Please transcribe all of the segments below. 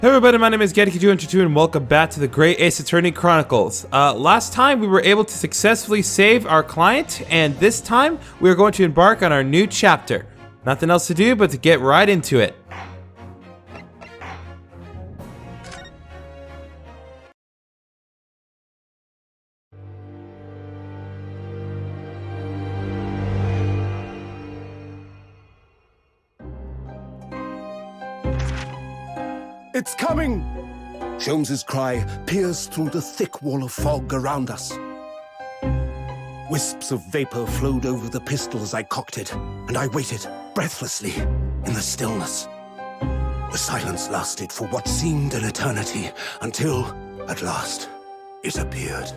Hey everybody, my name is Gettykaju and welcome back to the Great Ace Attorney Chronicles. Last time we were able to successfully save our client, and this time we are going to embark on our new chapter. Nothing else to do but to get right into it. It's coming! Sholmes's cry pierced through the thick wall of fog around us. Wisps of vapor flowed over the pistol as I cocked it, and I waited, breathlessly, in the stillness. The silence lasted for what seemed an eternity, until, at last, it appeared.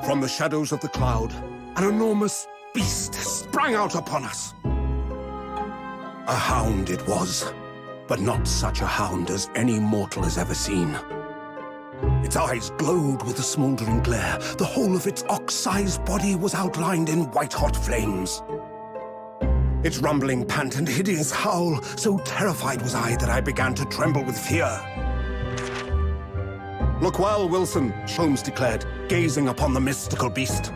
From the shadows of the cloud, an enormous beast sprang out upon us. A hound it was. But not such a hound as any mortal has ever seen. Its eyes glowed with a smoldering glare. The whole of its ox-sized body was outlined in white-hot flames. Its rumbling pant and hideous howl, so terrified was I that I began to tremble with fear. "Look well, Wilson," Sholmes declared, gazing upon the mystical beast.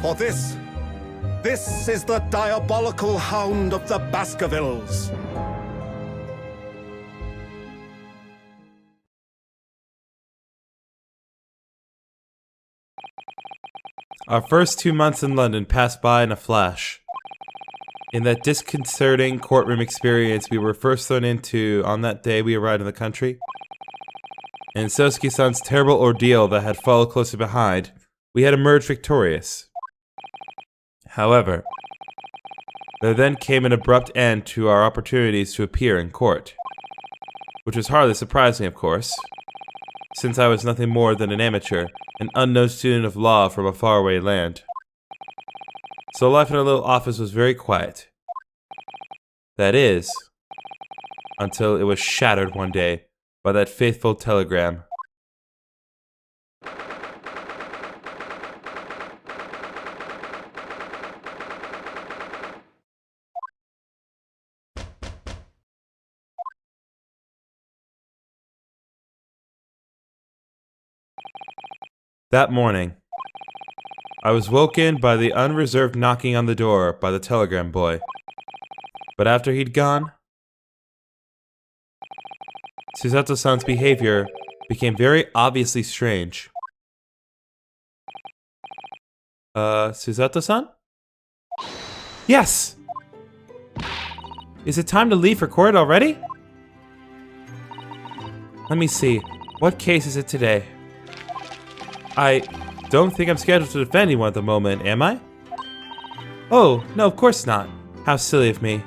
"For this is the diabolical hound of the Baskervilles." Our first 2 months in London passed by in a flash. In that disconcerting courtroom experience we were first thrown into on that day we arrived in the country, and Sosuke-san's terrible ordeal that had followed closely behind, we had emerged victorious. However, there then came an abrupt end to our opportunities to appear in court, which was hardly surprising, of course, since I was nothing more than an amateur, an unknown student of law from a faraway land. So life in our little office was very quiet. That is, until it was shattered one day by that faithful telegram. That morning, I was woken by the unreserved knocking on the door by the telegram boy. But after he'd gone, Susato-san's behavior became very obviously strange. Susato-san? Yes! Is it time to leave for court already? Let me see. What case is it today? I don't think I'm scheduled to defend anyone at the moment, am I? Oh, no, of course not. How silly of me.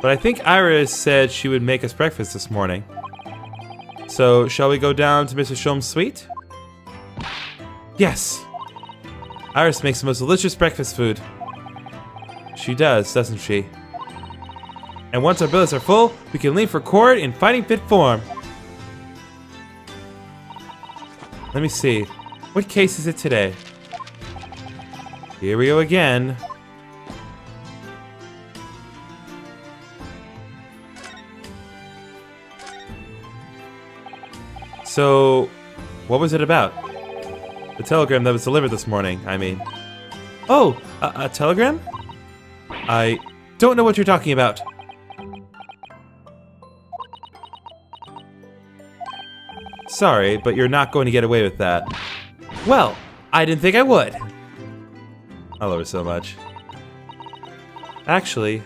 But I think Iris said she would make us breakfast this morning. So, shall we go down to Mr. Sholmes' suite? Yes! Iris makes the most delicious breakfast food. She does, doesn't she? And once our billets are full, we can leave for court in fighting fit form. Let me see. What case is it today? Here we go again. So, what was it about? The telegram that was delivered this morning, I mean. Oh, a telegram? I don't know what you're talking about. Sorry, but you're not going to get away with that. Well, I didn't think I would. I love her so much. Actually,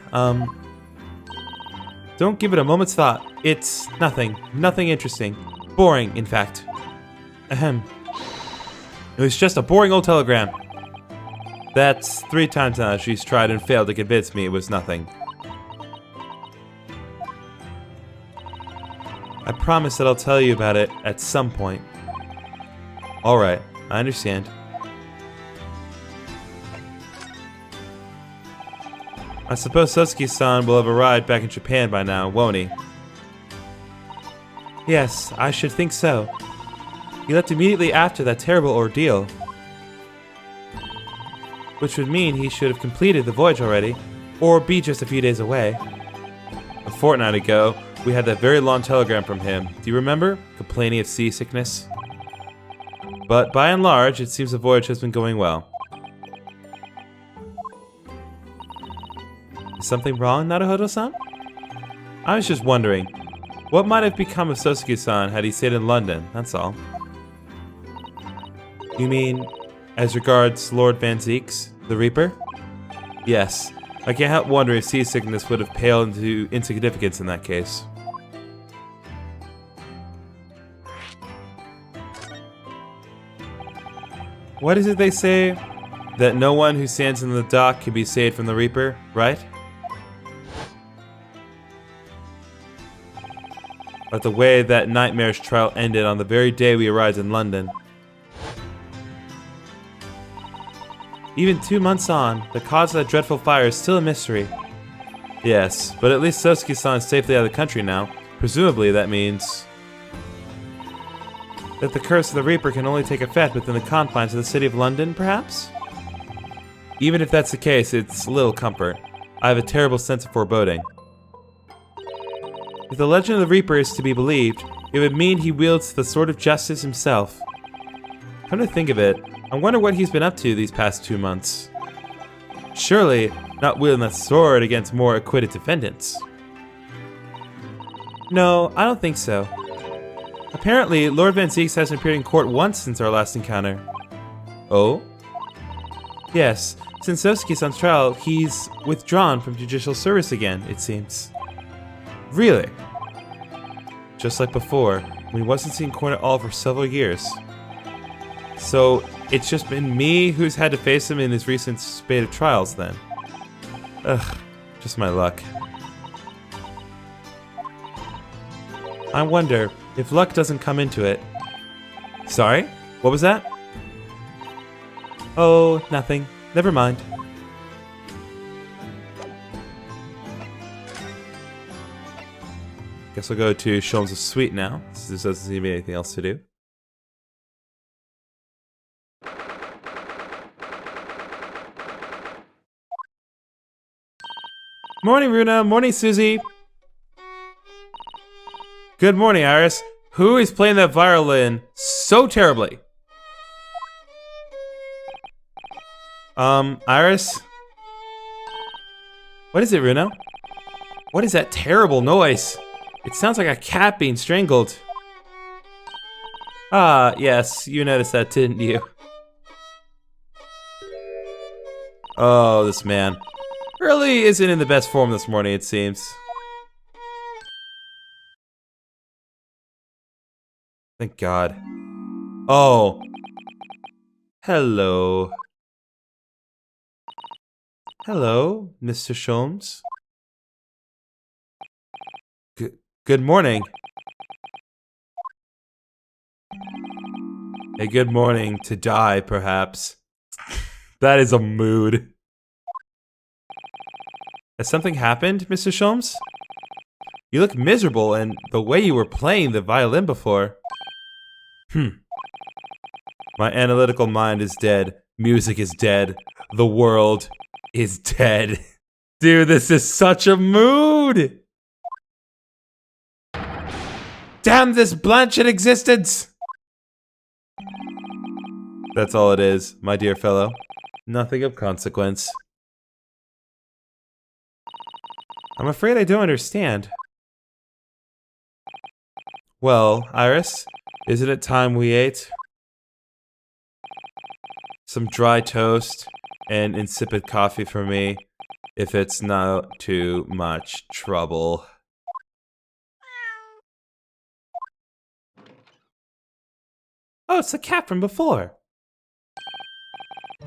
don't give it a moment's thought. It's nothing interesting. Boring, in fact. Ahem. It was just a boring old telegram. That's 3 times now she's tried and failed to convince me it was nothing. I promise that I'll tell you about it at some point. Alright, I understand. I suppose Sosuke-san will have arrived back in Japan by now, won't he? Yes, I should think so. He left immediately after that terrible ordeal. Which would mean he should have completed the voyage already, or be just a few days away. fortnight ago, we had that very long telegram from him. Do you remember? Complaining of seasickness. But by and large, it seems the voyage has been going well. Is something wrong, Naruhodo-san? I was just wondering, what might have become of Sosuke-san had he stayed in London, that's all. You mean, as regards Lord Van Zeeks, the Reaper? Yes, I can't help wondering if seasickness would have paled into insignificance in that case. What is it they say? That no one who stands in the dock can be saved from the Reaper, right? But the way that nightmarish trial ended on the very day we arrived in London. Even 2 months on, the cause of that dreadful fire is still a mystery. Yes, but at least Sosuke-san is safely out of the country now. Presumably that means that the curse of the Reaper can only take effect within the confines of the city of London, perhaps? Even if that's the case, it's little comfort. I have a terrible sense of foreboding. If the legend of the Reaper is to be believed, it would mean he wields the sword of justice himself. Come to think of it, I wonder what he's been up to these past 2 months. Surely, not wielding that sword against more acquitted defendants. No, I don't think so. Apparently, Lord Van Zeeks hasn't appeared in court once since our last encounter. Oh? Yes, since Sosuke-san's trial, he's withdrawn from judicial service again, it seems. Really? Just like before, when he wasn't seen in court at all for several years. So, it's just been me who's had to face him in his recent spate of trials then. Ugh, just my luck. I wonder if luck doesn't come into it. Sorry? What was that? Oh, nothing. Never mind. Guess I'll go to Sholmes' suite now, since there doesn't seem to be anything else to do. Morning, Runa. Morning, Susie. Good morning, Iris. Who is playing that violin so terribly? Iris? What is it, Runa? What is that terrible noise? It sounds like a cat being strangled. Ah, yes, you noticed that, didn't you? Oh, this man really isn't in the best form this morning, it seems. Thank God. Oh. Hello. Hello, Mr. Sholmes. Good morning. A good morning to die, perhaps. That is a mood. Has something happened, Mr. Sholmes? You look miserable, and the way you were playing the violin before. My analytical mind is dead. Music is dead. The world is dead. Dude, this is such a mood! Damn this blanched existence! That's all it is, my dear fellow. Nothing of consequence. I'm afraid I don't understand. Well, Iris, isn't it time we ate? Some dry toast and insipid coffee for me, if it's not too much trouble. Oh, it's the cat from before.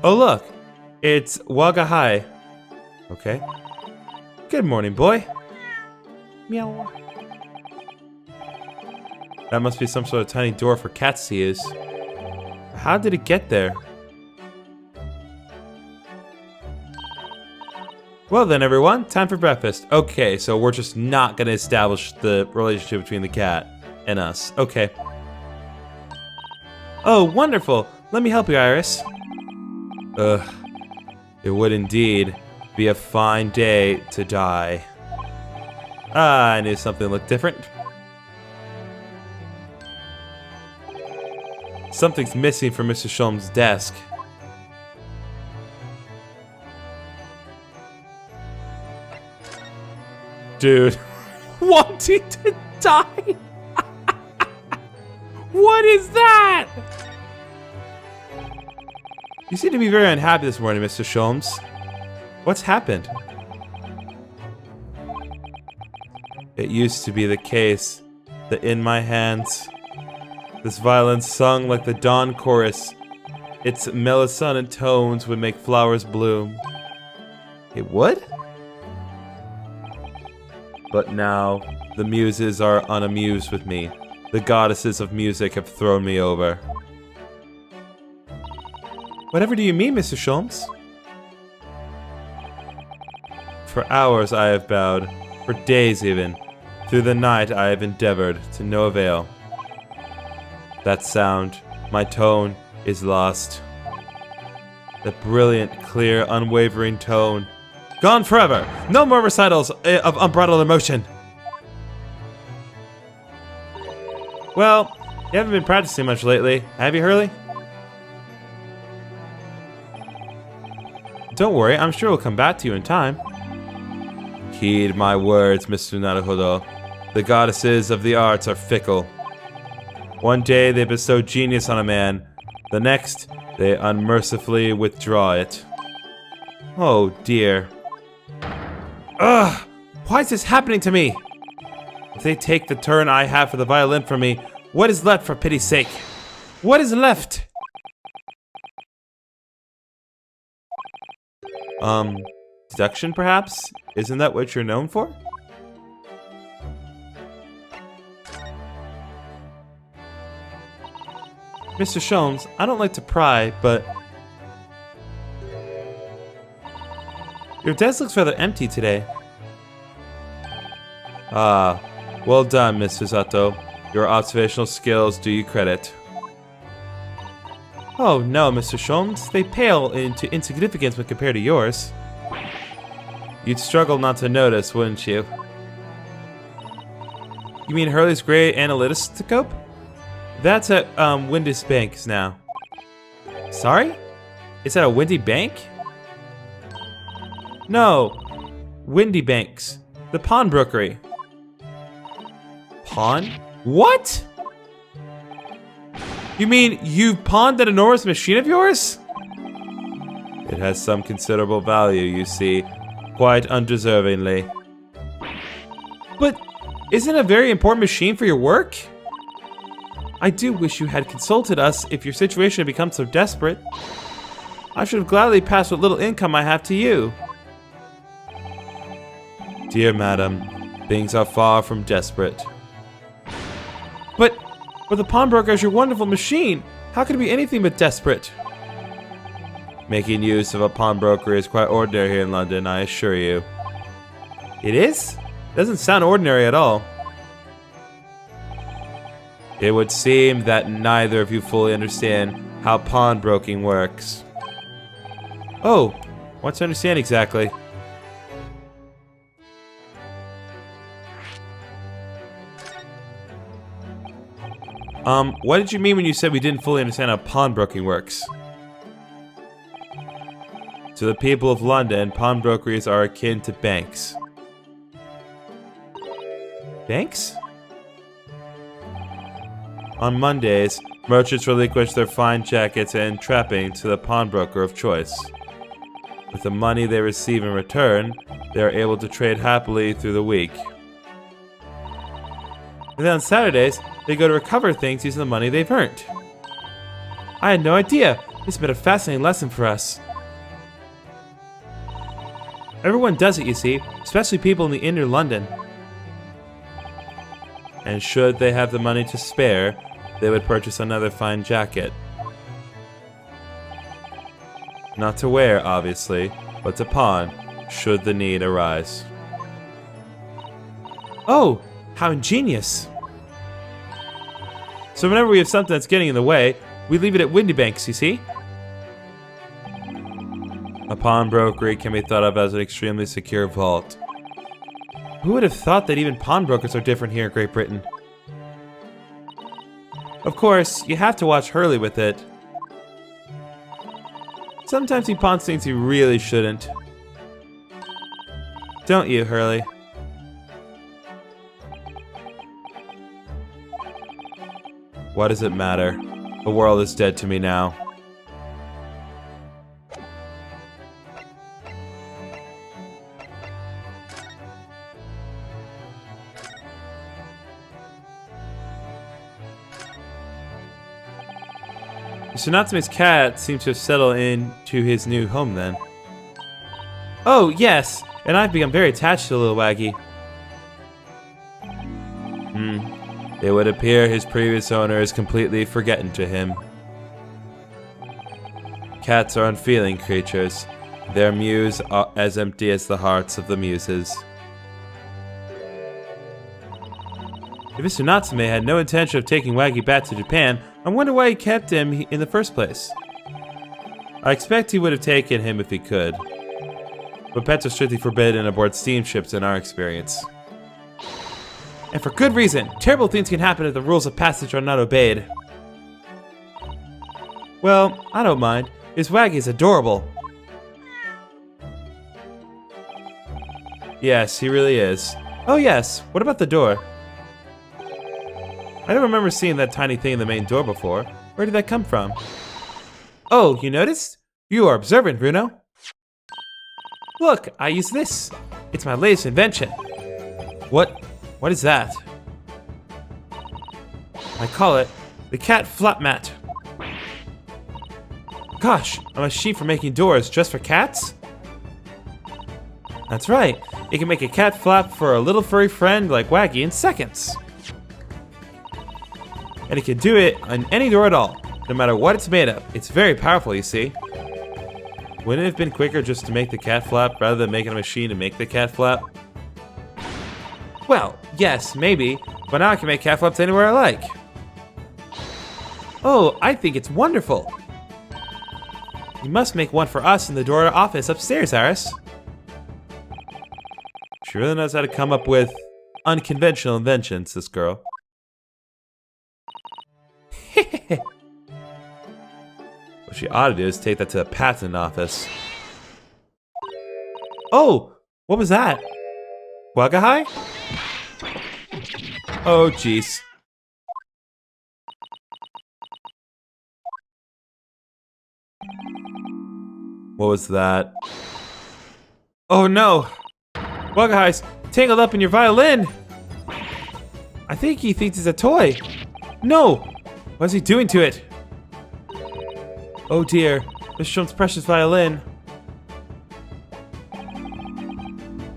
Oh, look. It's Wagahai. Okay. Good morning, boy. Meow. That must be some sort of tiny door for cats to use. How did it get there? Well then, everyone, time for breakfast. Okay, so we're just not gonna establish the relationship between the cat and us. Okay. Oh, wonderful. Let me help you, Iris. Ugh. It would indeed be a fine day to die. Ah, I knew something looked different. Something's missing from Mr. Sholmes' desk. Dude, wanting to die? What is that? You seem to be very unhappy this morning, Mr. Sholmes. What's happened? It used to be the case that in my hands, this violin sung like the dawn chorus. Its melissonant tones would make flowers bloom. It would? But now, the muses are unamused with me. The goddesses of music have thrown me over. Whatever do you mean, Mr. Sholmes? For hours I have bowed, for days even. Through the night I have endeavored, to no avail. That sound, my tone, is lost. That brilliant, clear, unwavering tone. Gone forever! No more recitals of unbridled emotion! Well, you haven't been practicing much lately, have you, Hurley? Don't worry, I'm sure we'll come back to you in time. Heed my words, Mr. Naruhodo. The goddesses of the arts are fickle. One day they bestow genius on a man, the next they unmercifully withdraw it. Oh dear. Ugh! Why is this happening to me? If they take the turn I have for the violin from me, what is left for pity's sake? What is left? Seduction perhaps? Isn't that what you're known for? Mr. Sholmes, I don't like to pry, but your desk looks rather empty today. Ah, well done, Mr. Sato. Your observational skills do you credit. Oh no, Mr. Sholmes, they pale into insignificance when compared to yours. You'd struggle not to notice, wouldn't you? You mean Hurley's Great Analytoscope? That's at Windy's Banks now. Sorry? It's at a Windy Bank? No, Windy Banks, the pawnbrokery. Pawn? What? You mean you've pawned that enormous machine of yours? It has some considerable value, you see, quite undeservingly. But isn't it a very important machine for your work? I do wish you had consulted us if your situation had become so desperate. I should have gladly passed what little income I have to you. Dear madam, things are far from desperate. But the pawnbroker is your wonderful machine. How could it be anything but desperate? Making use of a pawnbroker is quite ordinary here in London, I assure you. It is? Doesn't sound ordinary at all. It would seem that neither of you fully understand how pawnbroking works. Oh, what's to understand exactly? What did you mean when you said we didn't fully understand how pawnbroking works? To the people of London, pawnbrokeries are akin to banks. Banks? On Mondays, merchants relinquish their fine jackets and trappings to the pawnbroker of choice. With the money they receive in return, they are able to trade happily through the week. And then on Saturdays, they go to recover things using the money they've earned. I had no idea. This has been a fascinating lesson for us. Everyone does it, you see, especially people in the inner London. And should they have the money to spare, they would purchase another fine jacket. Not to wear, obviously, but to pawn, should the need arise. Oh, how ingenious! So whenever we have something that's getting in the way, we leave it at Windy Banks, you see? A pawnbrokery can be thought of as an extremely secure vault. Who would have thought that even pawnbrokers are different here in Great Britain? Of course, you have to watch Hurley with it. Sometimes he pawns things he really shouldn't. Don't you, Hurley? What does it matter? The world is dead to me now. Mr. Natsume's cat seems to have settled into his new home then. Oh, yes! And I've become very attached to little Waggy. It would appear his previous owner is completely forgotten to him. Cats are unfeeling creatures. Their mews are as empty as the hearts of the muses. If Mr. Natsume had no intention of taking Waggy back to Japan, I wonder why he kept him in the first place. I expect he would have taken him if he could. But pets are strictly forbidden aboard steamships in our experience. And for good reason. Terrible things can happen if the rules of passage are not obeyed. Well, I don't mind. His Waggy's adorable. Yes, he really is. Oh yes, what about the door? I don't remember seeing that tiny thing in the main door before. Where did that come from? Oh, you noticed? You are observant, Bruno. Look, I use this. It's my latest invention. What is that? I call it the cat flap mat. Gosh, a machine for making doors just for cats? That's right. It can make a cat flap for a little furry friend like Waggy in seconds. And it can do it on any door at all, no matter what it's made of. It's very powerful, you see. Wouldn't it have been quicker just to make the cat flap rather than making a machine to make the cat flap? Well, yes, maybe, but now I can make cat flaps anywhere I like. Oh, I think it's wonderful. You must make one for us in the door office upstairs, Aris. She really knows how to come up with unconventional inventions, this girl. What she ought to do is take that to the patent office. Oh, what was that? Wagahai? Oh, jeez. What was that? Oh no! Wagahai's tangled up in your violin! I think he thinks it's a toy. No! What is he doing to it? Oh dear, Miss Sholmes' precious violin.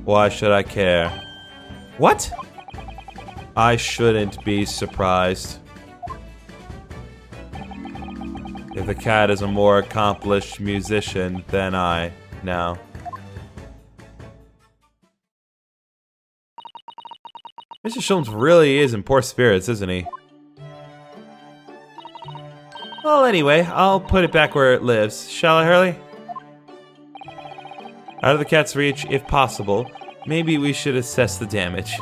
Why should I care? What? I shouldn't be surprised. If the cat is a more accomplished musician than I now. Mr. Sholmes really is in poor spirits, isn't he? Well, anyway, I'll put it back where it lives. Shall I, Hurley? Out of the cat's reach, if possible. Maybe we should assess the damage.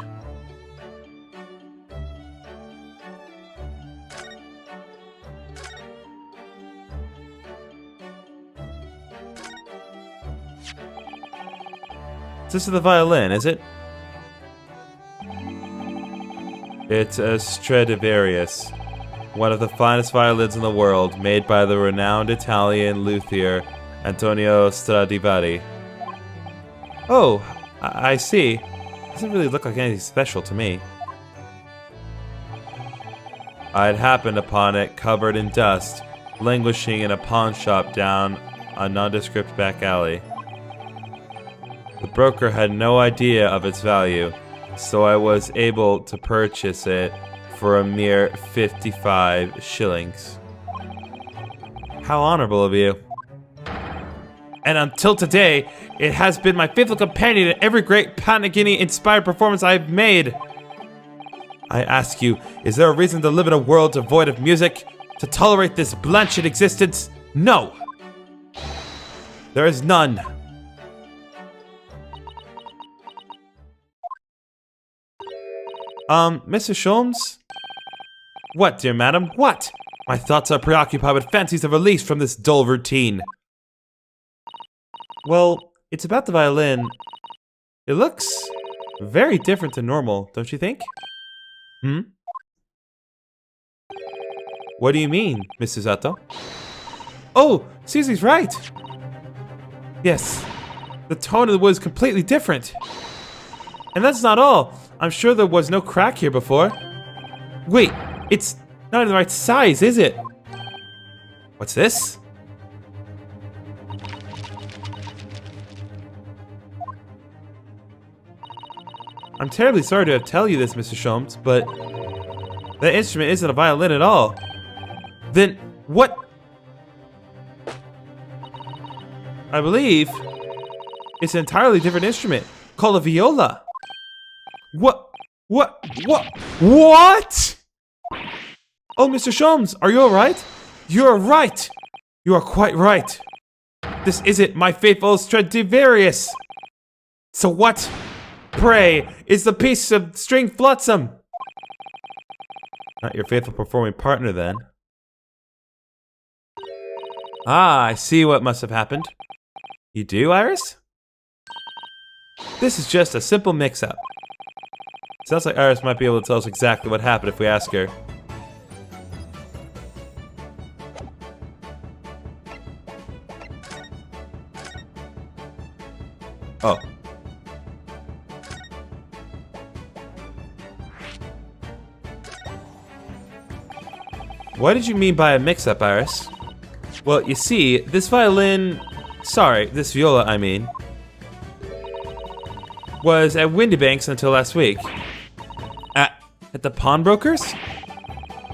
This is the violin, is it? It's a Stradivarius, one of the finest violins in the world, made by the renowned Italian luthier Antonio Stradivari. Oh, I see. Doesn't really look like anything special to me. I had happened upon it covered in dust, languishing in a pawn shop down a nondescript back alley. The broker had no idea of its value, so I was able to purchase it for a mere 55 shillings. How honorable of you. And until today, it has been my faithful companion in every great Panagini-inspired performance I have made. I ask you, is there a reason to live in a world devoid of music? To tolerate this blanched existence? No! There is none. Mr. Sholmes? What, dear madam? What? My thoughts are preoccupied with fancies of release from this dull routine. Well, it's about the violin. It looks very different than normal, don't you think? Hmm? What do you mean, Mrs. Atto? Oh, Susie's right! Yes, the tone of the wood is completely different. And that's not all. I'm sure there was no crack here before. Wait, it's not in the right size, is it? What's this? I'm terribly sorry to tell you this, Mr. Sholmes, but that instrument isn't a violin at all. Then what? I believe it's an entirely different instrument called a viola. What? What? Oh, Mr. Sholmes, are you alright? You're right. You are quite right. This isn't my faithful Stradivarius. So what, pray, is the piece of string flotsam? Not your faithful performing partner, then. Ah, I see what must have happened. You do, Iris? This is just a simple mix-up. Sounds like Iris might be able to tell us exactly what happened if we ask her. Oh. What did you mean by a mix-up, Iris? Well, you see, this violin... Sorry, this viola, I mean... was at Windybanks until last week. At the pawnbrokers?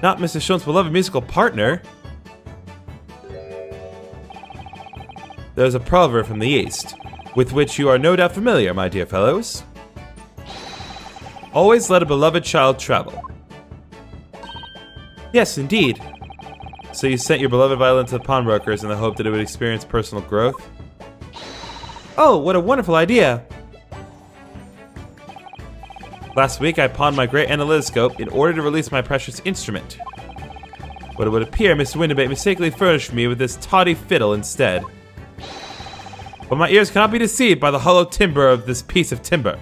Not Mr. Sholmes' beloved musical partner. There's a proverb from the East, with which you are no doubt familiar, my dear fellows. Always let a beloved child travel. Yes, indeed. So you sent your beloved violin to the pawnbrokers in the hope that it would experience personal growth? Oh, what a wonderful idea! Last week I pawned my great analytoscope in order to release my precious instrument. But it would appear Mr. Winterbank mistakenly furnished me with this tawdry fiddle instead. But my ears cannot be deceived by the hollow timbre of this piece of timber.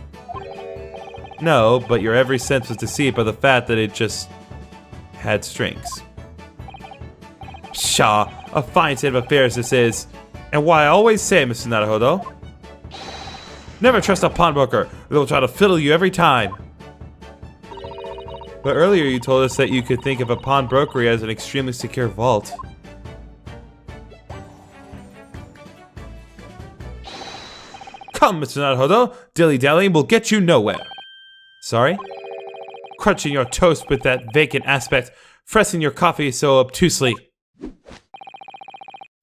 No, but your every sense was deceived by the fact that it just had strings. Pshaw, a fine state of affairs this is. And why I always say, Mr. Naruhodo, never trust a pawnbroker, they will try to fiddle you every time. But earlier you told us that you could think of a pawnbrokery as an extremely secure vault. Come, Mr. Naruhodo, dilly-dallying will get you nowhere. Sorry? Crunching your toast with that vacant aspect, pressing your coffee so obtusely.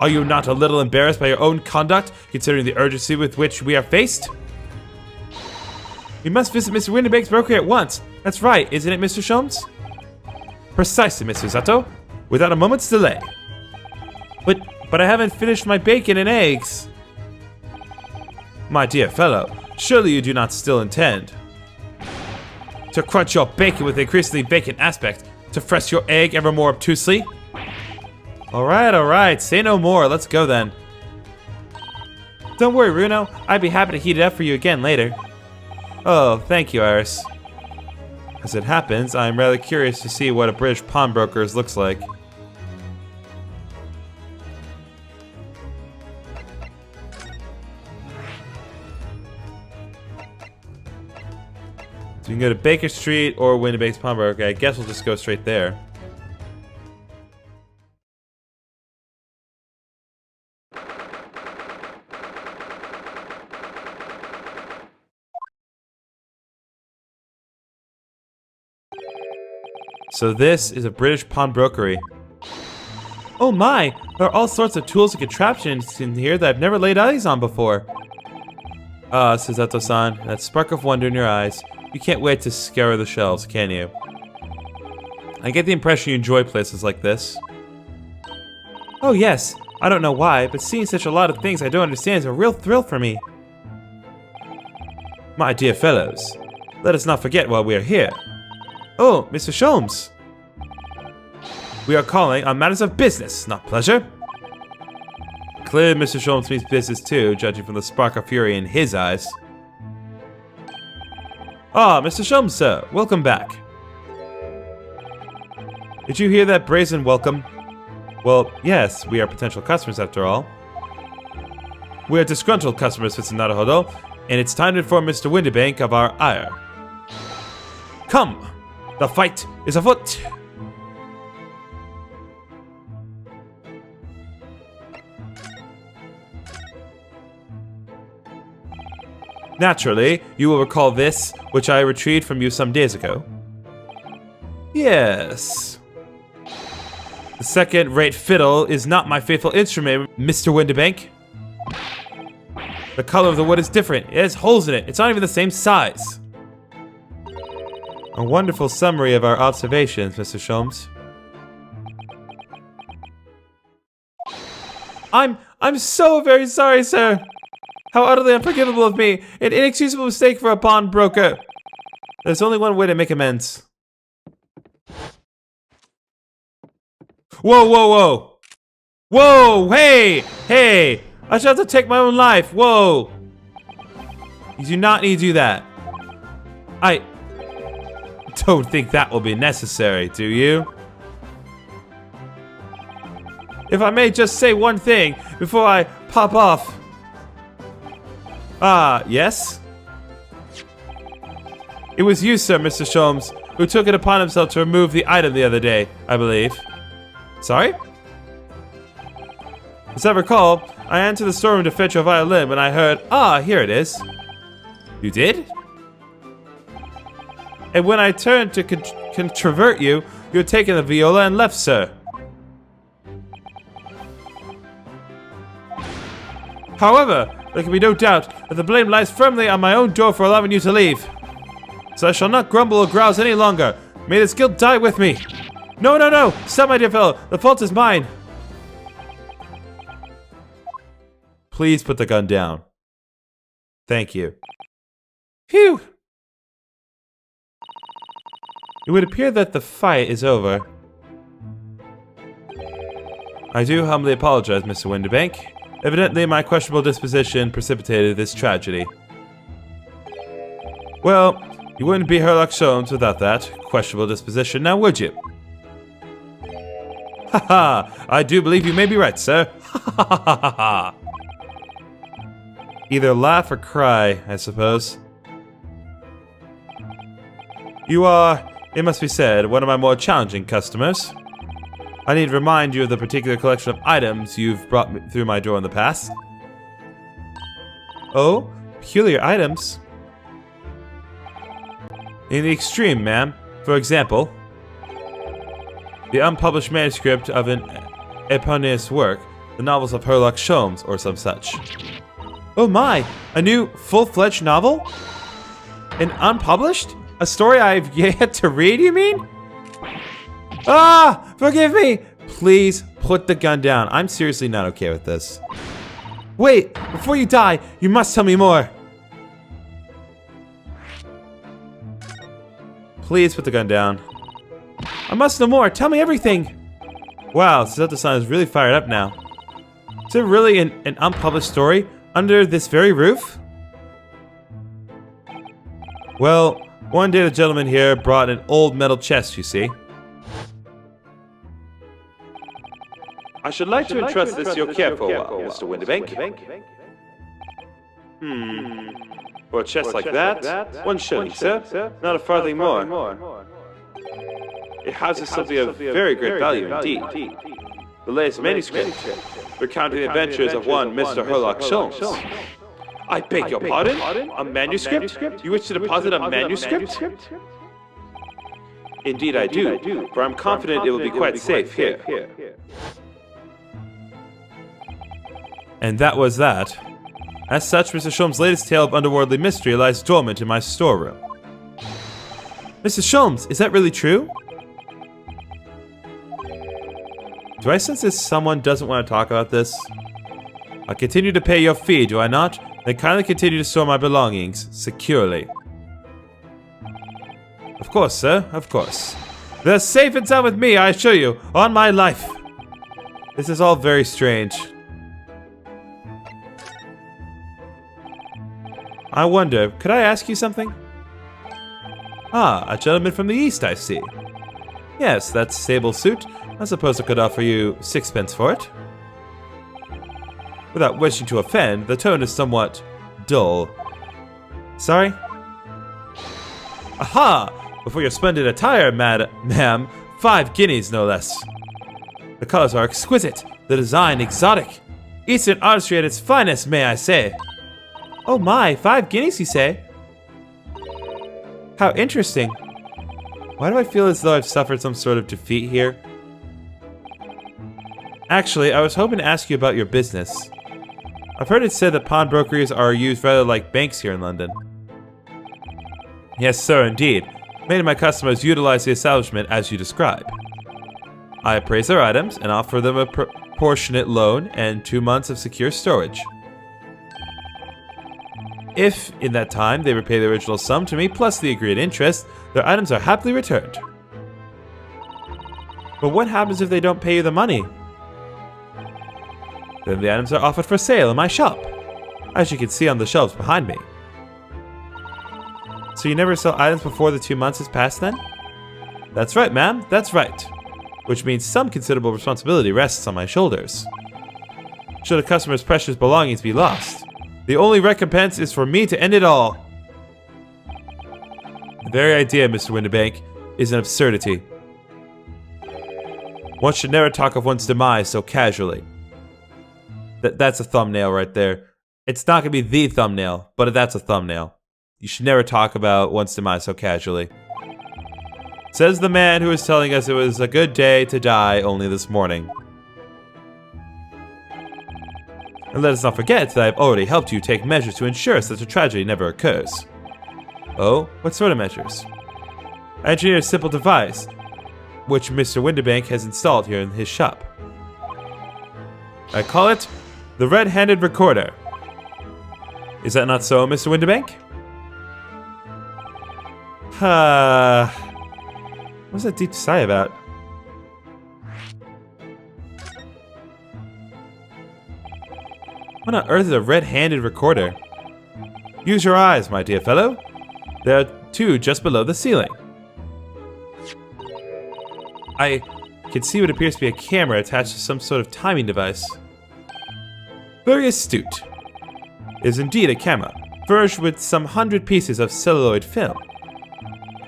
Are you not a little embarrassed by your own conduct, considering the urgency with which we are faced? We must visit Mr. Winterbank's broker at once. That's right, isn't it, Mr. Sholmes? Precisely, Mr. Zato. Without a moment's delay. But I haven't finished my bacon and eggs. My dear fellow, surely you do not still intend to crunch your bacon with increasingly vacant aspect, to press your egg ever more obtusely? Alright, say no more, let's go then. Don't worry, Runo, I'd be happy to heat it up for you again later. Oh, thank you, Iris. As it happens, I'm rather curious to see what a British pawnbroker's looks like. So we can go to Baker Street or Winterbank's pawnbroker. I guess we'll just go straight there. So this is a British pawnbrokery. Oh my! There are all sorts of tools and contraptions in here that I've never laid eyes on before. Ah, says Sato-san, that spark of wonder in your eyes. You can't wait to scour the shelves, can you? I get the impression you enjoy places like this. Oh yes, I don't know why, but seeing such a lot of things I don't understand is a real thrill for me. My dear fellows, let us not forget while we are here. Oh, Mr. Sholmes. We are calling on matters of business, not pleasure. Clearly, Mr. Sholmes means business too, judging from the spark of fury in his eyes. Ah, Mr. Sholmes, sir. Welcome back. Did you hear that brazen welcome? Well, yes, we are potential customers after all. We are disgruntled customers, Mr. Naruhodo, and it's time to inform Mr. Windibank of our ire. Come! The fight is afoot! Naturally, you will recall this, which I retrieved from you some days ago. Yes. The second-rate fiddle is not my faithful instrument, Mr. Windibank. The color of the wood is different. It has holes in it. It's not even the same size. A wonderful summary of our observations, Mr. Sholmes. I'm so very sorry, sir. How utterly unforgivable of me. An inexcusable mistake for a pawnbroker. There's only one way to make amends. Whoa, whoa, whoa. Whoa, hey, hey. I should have to take my own life. Whoa. You do not need to do that. I don't think that will be necessary, do you? If I may just say one thing before I pop off. Yes? It was you, sir, Mr. Sholmes, who took it upon himself to remove the item the other day, I believe. Sorry? As I recall, I entered the storeroom to fetch your violin when I heard, here it is. You did? And when I turned to controvert you, you had taken the viola and left, sir. However, there can be no doubt that the blame lies firmly on my own door for allowing you to leave. So I shall not grumble or grouse any longer. May this guilt die with me. No, no, no! Stop, my dear fellow! The fault is mine! Please put the gun down. Thank you. Phew! It would appear that the fight is over. I do humbly apologize, Mr. Windibank. Evidently, my questionable disposition precipitated this tragedy. Well, you wouldn't be Herlock Sholmes without that questionable disposition, now would you? Haha! I do believe you may be right, sir. Ha ha ha ha ha! Either laugh or cry, I suppose. You are, it must be said, one of my more challenging customers. I need to remind you of the particular collection of items you've brought through my door in the past. Oh, peculiar items. In the extreme, ma'am. For example, the unpublished manuscript of an eponymous work, the novels of Herlock Sholmes, or some such. Oh my! A new, full-fledged novel? An unpublished? A story I've yet to read, you mean? Forgive me! Please put the gun down. I'm seriously not okay with this. Wait! Before you die, you must tell me more! Please put the gun down. I must know more. Tell me everything! Wow, Suzuta-san is really fired up now. Is there really an unpublished story under this very roof? Well, one day the gentleman here brought an old metal chest, you see. I should like to entrust this to your care for a while, Mr. Windibank. For a chest like that, 1 shilling, sir. Not a farthing more. It houses something of very great value indeed. The latest manuscript, recounting the adventures of one Mr. Herlock Sholmes. I beg your pardon? A manuscript? You wish to deposit a manuscript? Indeed I do, for I'm confident it will be quite safe here. And that was that. As such, Mr. Sholmes' latest tale of underworldly mystery lies dormant in my storeroom. Mr. Sholmes, is that really true? Do I sense that someone doesn't want to talk about this? I continue to pay your fee, do I not? Then kindly continue to store my belongings securely. Of course, sir, of course. They're safe and sound with me, I assure you, on my life. This is all very strange. I wonder, could I ask you something? Ah, a gentleman from the East, I see. Yes, that sable suit. I suppose I could offer you 6 pence for it. Without wishing to offend, the tone is somewhat dull. Sorry? Aha! Before your splendid attire, ma'am, 5 guineas no less. The colors are exquisite, the design exotic. Eastern artistry at its finest, may I say. Oh my, 5 guineas, you say? How interesting. Why do I feel as though I've suffered some sort of defeat here? Actually, I was hoping to ask you about your business. I've heard it said that pawnbrokeries are used rather like banks here in London. Yes, sir, indeed. Many of my customers utilize the establishment as you describe. I appraise their items and offer them a proportionate loan and 2 months of secure storage. If, in that time, they repay the original sum to me plus the agreed interest, their items are happily returned. But what happens if they don't pay you the money? Then the items are offered for sale in my shop, as you can see on the shelves behind me. So you never sell items before the 2 months has passed then? That's right, ma'am, that's right. Which means some considerable responsibility rests on my shoulders. Should a customer's precious belongings be lost, the only recompense is for me to end it all. The very idea, Mr. Windibank, is an absurdity. One should never talk of one's demise so casually. That's a thumbnail right there. It's not going to be the thumbnail, but that's a thumbnail. You should never talk about one's demise so casually. Says the man who was telling us it was a good day to die only this morning. And let us not forget that I have already helped you take measures to ensure such a tragedy never occurs. Oh, what sort of measures? I engineered a simple device, which Mr. Windibank has installed here in his shop. I call it the red-handed recorder. Is that not so, Mr. Windibank? What's that deep sigh about? What on earth is a red-handed recorder? Use your eyes, my dear fellow. There are 2 just below the ceiling. I can see what appears to be a camera attached to some sort of timing device. Very astute. It is indeed a camera, furnished with some 100 pieces of celluloid film.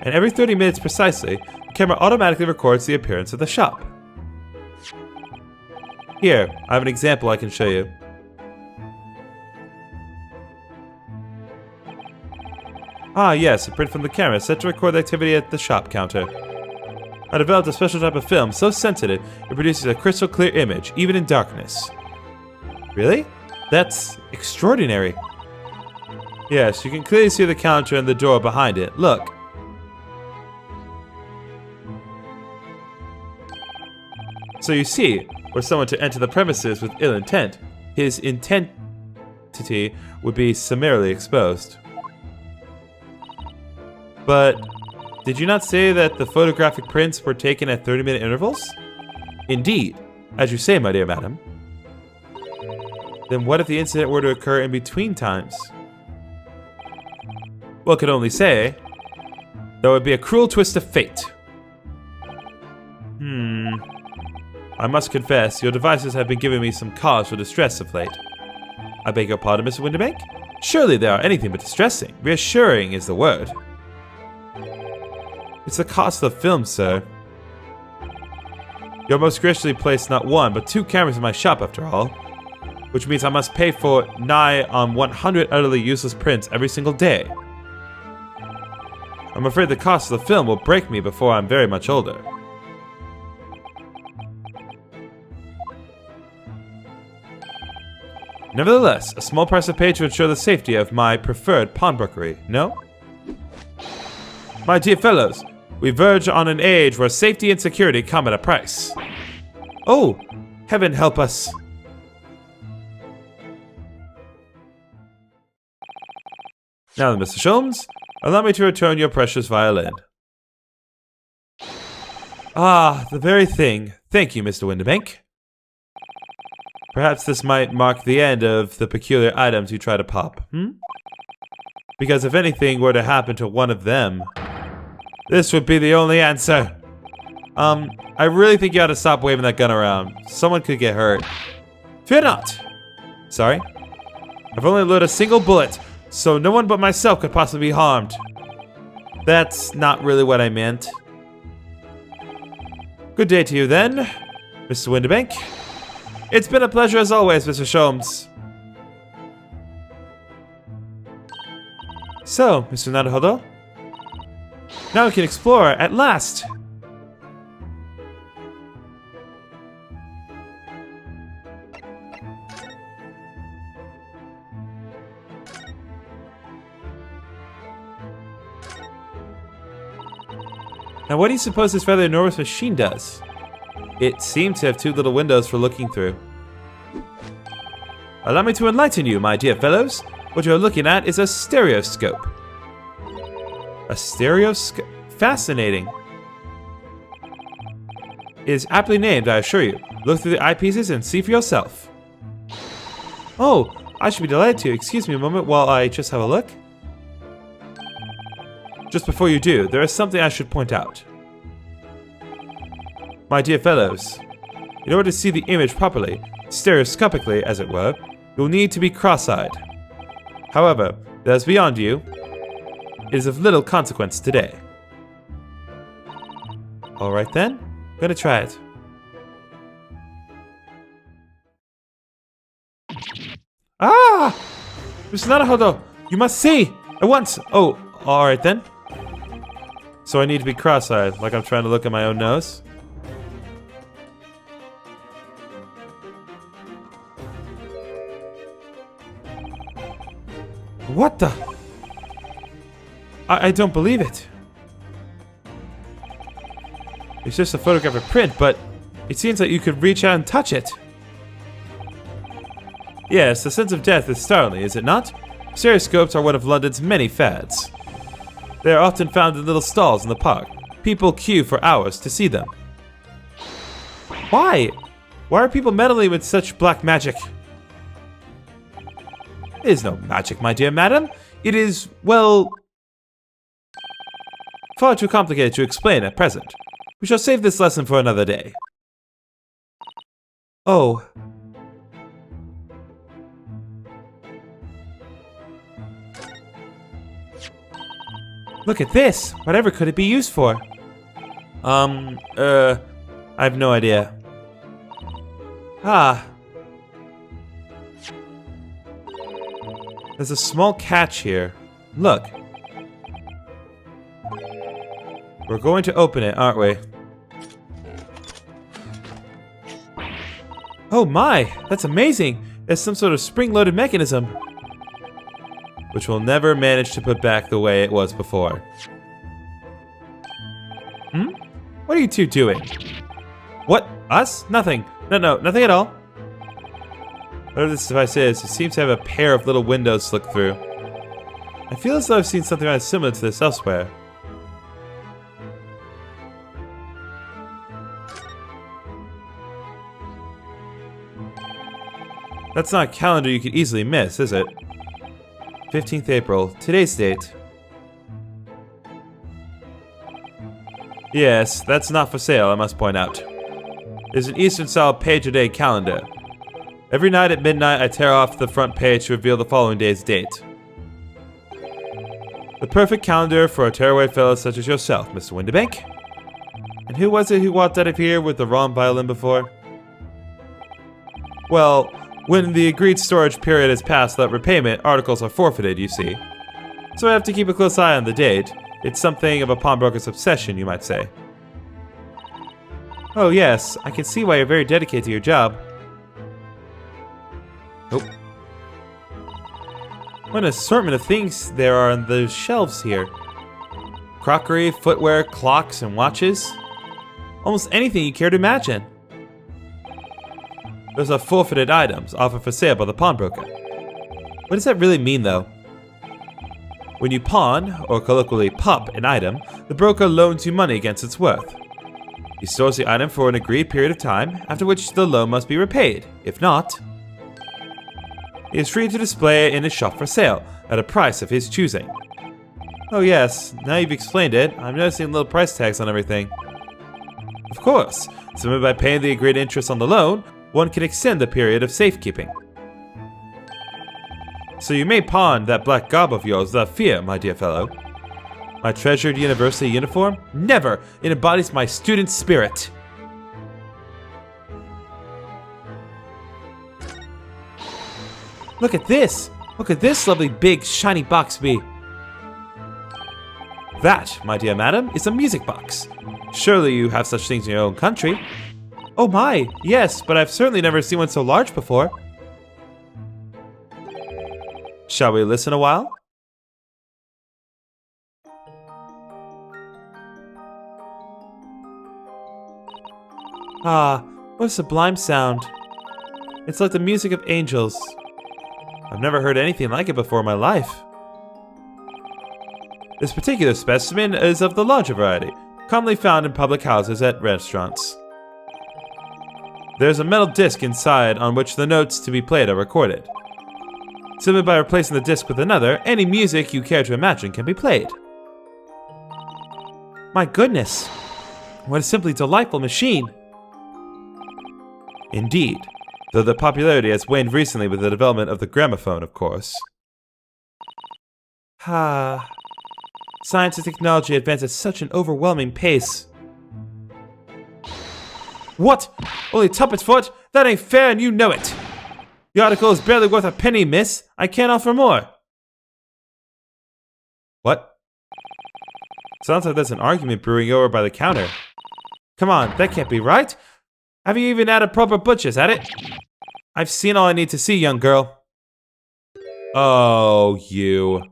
And every 30 minutes precisely, the camera automatically records the appearance of the shop. Here, I have an example I can show you. Ah yes, a print from the camera set to record the activity at the shop counter. I developed a special type of film so sensitive it produces a crystal clear image, even in darkness. Really? That's extraordinary. Yes, you can clearly see the counter and the door behind it. Look. So you see, were someone to enter the premises with ill intent, his identity would be summarily exposed. But did you not say that the photographic prints were taken at 30-minute intervals? Indeed, as you say, my dear madam. Then what if the incident were to occur in between times? Well, I could only say, that would be a cruel twist of fate. I must confess, your devices have been giving me some cause for distress of late. I beg your pardon, Mr. Windibank? Surely they are anything but distressing. Reassuring is the word. It's the cost of the film, sir. You most graciously placed not 1, but 2 cameras in my shop, after all. Which means I must pay for nigh on 100 utterly useless prints every single day. I'm afraid the cost of the film will break me before I'm very much older. Nevertheless, a small price to pay to ensure the safety of my preferred pawnbrokery, no? My dear fellows, we verge on an age where safety and security come at a price. Oh, heaven help us. Now then, Mr. Sholmes, allow me to return your precious violin. Ah, the very thing. Thank you, Mr. Windibank. Perhaps this might mark the end of the peculiar items you try to pop, Because if anything were to happen to one of them, this would be the only answer. I really think you ought to stop waving that gun around. Someone could get hurt. Fear not. Sorry? I've only loaded a single bullet, so no one but myself could possibly be harmed. That's not really what I meant. Good day to you then, Mr. Windibank. It's been a pleasure as always, Mr. Sholmes. So, Mr. Naruhodo, now we can explore at last. Now, what do you suppose this rather enormous machine does? It seems to have two little windows for looking through. Allow me to enlighten you, my dear fellows. What you're looking at is a stereoscope. A stereoscope? Fascinating. It is aptly named, I assure you. Look through the eyepieces and see for yourself. Oh, I should be delighted to. Excuse me a moment while I just have a look. Just before you do, there is something I should point out. My dear fellows, in order to see the image properly, stereoscopically as it were, you'll need to be cross-eyed. However, that is beyond you. It is of little consequence today. Alright then, I'm gonna try it. Ah! Mr. Naruhodo, you must see! At once! Oh, alright then. So I need to be cross-eyed, like I'm trying to look at my own nose. What the? I don't believe it. It's just a photographic print, but it seems that you could reach out and touch it. Yes, the sense of death is startling, is it not? Stereoscopes are one of London's many fads. They are often found in little stalls in the park. People queue for hours to see them. Why? Why are people meddling with such black magic? It is no magic, my dear madam. It is, well, far too complicated to explain at present. We shall save this lesson for another day. Oh. Look at this. Whatever could it be used for? I have no idea. Ah. There's a small catch here. Look. We're going to open it, aren't we? Oh my! That's amazing! It's some sort of spring-loaded mechanism. Which we'll never manage to put back the way it was before. What are you two doing? What? Us? Nothing. No, nothing at all. Whatever this device is, it seems to have a pair of little windows to look through. I feel as though I've seen something rather similar to this elsewhere. That's not a calendar you could easily miss, is it? 15th April. Today's date. Yes, that's not for sale, I must point out. It's an Eastern-style page-a-day calendar. Every night at midnight, I tear off the front page to reveal the following day's date. The perfect calendar for a tearaway fellow such as yourself, Mr. Windibank. And who was it who walked out of here with the wrong violin before? Well, when the agreed storage period has passed without repayment, articles are forfeited, you see. So I have to keep a close eye on the date. It's something of a pawnbroker's obsession, you might say. Oh yes, I can see why you're very dedicated to your job. Oh. What an assortment of things there are on the shelves here. Crockery, footwear, clocks, and watches. Almost anything you care to imagine. Those are forfeited items offered for sale by the pawnbroker. What does that really mean, though? When you pawn, or colloquially pop, an item, the broker loans you money against its worth. He stores the item for an agreed period of time, after which the loan must be repaid. If not, he is free to display it in his shop for sale, at a price of his choosing. Oh yes, now you've explained it, I'm noticing little price tags on everything. Of course, simply by paying the agreed interest on the loan, one can extend the period of safekeeping. So you may pawn that black garb of yours without fear, my dear fellow. My treasured university uniform? Never! It embodies my student spirit. Look at this! Look at this lovely big shiny box bee. That, my dear madam, is a music box. Surely you have such things in your own country. Oh my, yes, but I've certainly never seen one so large before. Shall we listen a while? Ah, what a sublime sound. It's like the music of angels. I've never heard anything like it before in my life. This particular specimen is of the larger variety, commonly found in public houses at restaurants. There's a metal disc inside on which the notes to be played are recorded. Simply by replacing the disc with another, any music you care to imagine can be played. My goodness, what a simply delightful machine! Indeed, though the popularity has waned recently with the development of the gramophone, of course. Science and technology advance at such an overwhelming pace. What? Only tuppence for it? That ain't fair and you know it! The article is barely worth a penny, miss. I can't offer more. What? Sounds like there's an argument brewing over by the counter. Come on, that can't be right. Have you even had a proper butcher's at it? I've seen all I need to see, young girl. Oh, you.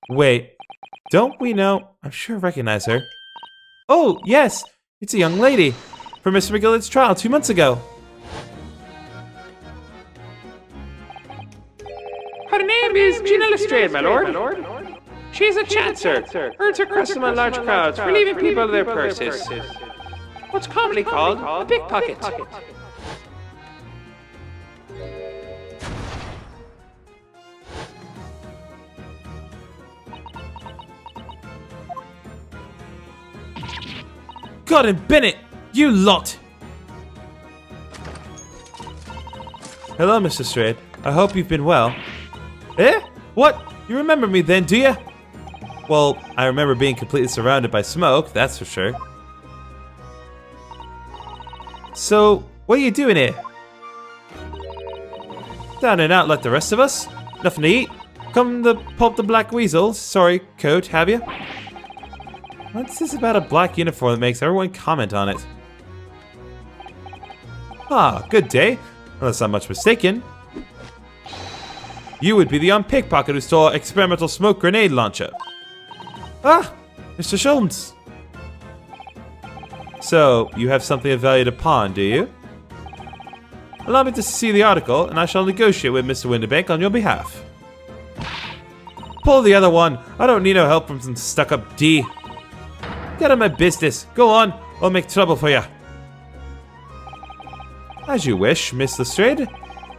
Wait, don't we know? I'm sure I recognize her. Oh, yes, it's a young lady from Mr. McGillicuddy's trial 2 months ago. Her name is Gina Lestrade, my lord. She is a chancer, earns her custom on large crowds, relieving people of their purses. What's commonly called a pickpocket. God and Bennett, you lot! Hello, Mr. Strayed. I hope you've been well. Eh? What? You remember me then, do you? Well, I remember being completely surrounded by smoke, that's for sure. So, what are you doing here? Down and out like the rest of us? Nothing to eat? Come to pulp the black weasel. Sorry, coat, have you? What's this about a black uniform that makes everyone comment on it? Ah, good day. Unless I'm much mistaken. You would be the young pickpocket who stole our experimental smoke grenade launcher. Ah, Mr. Sholmes. So, you have something of value to pawn, do you? Allow me to see the article, and I shall negotiate with Mr. Winterbank on your behalf. Pull the other one. I don't need no help from some stuck-up D. Get on my business. Go on, I'll make trouble for you. As you wish, Miss Lestrade.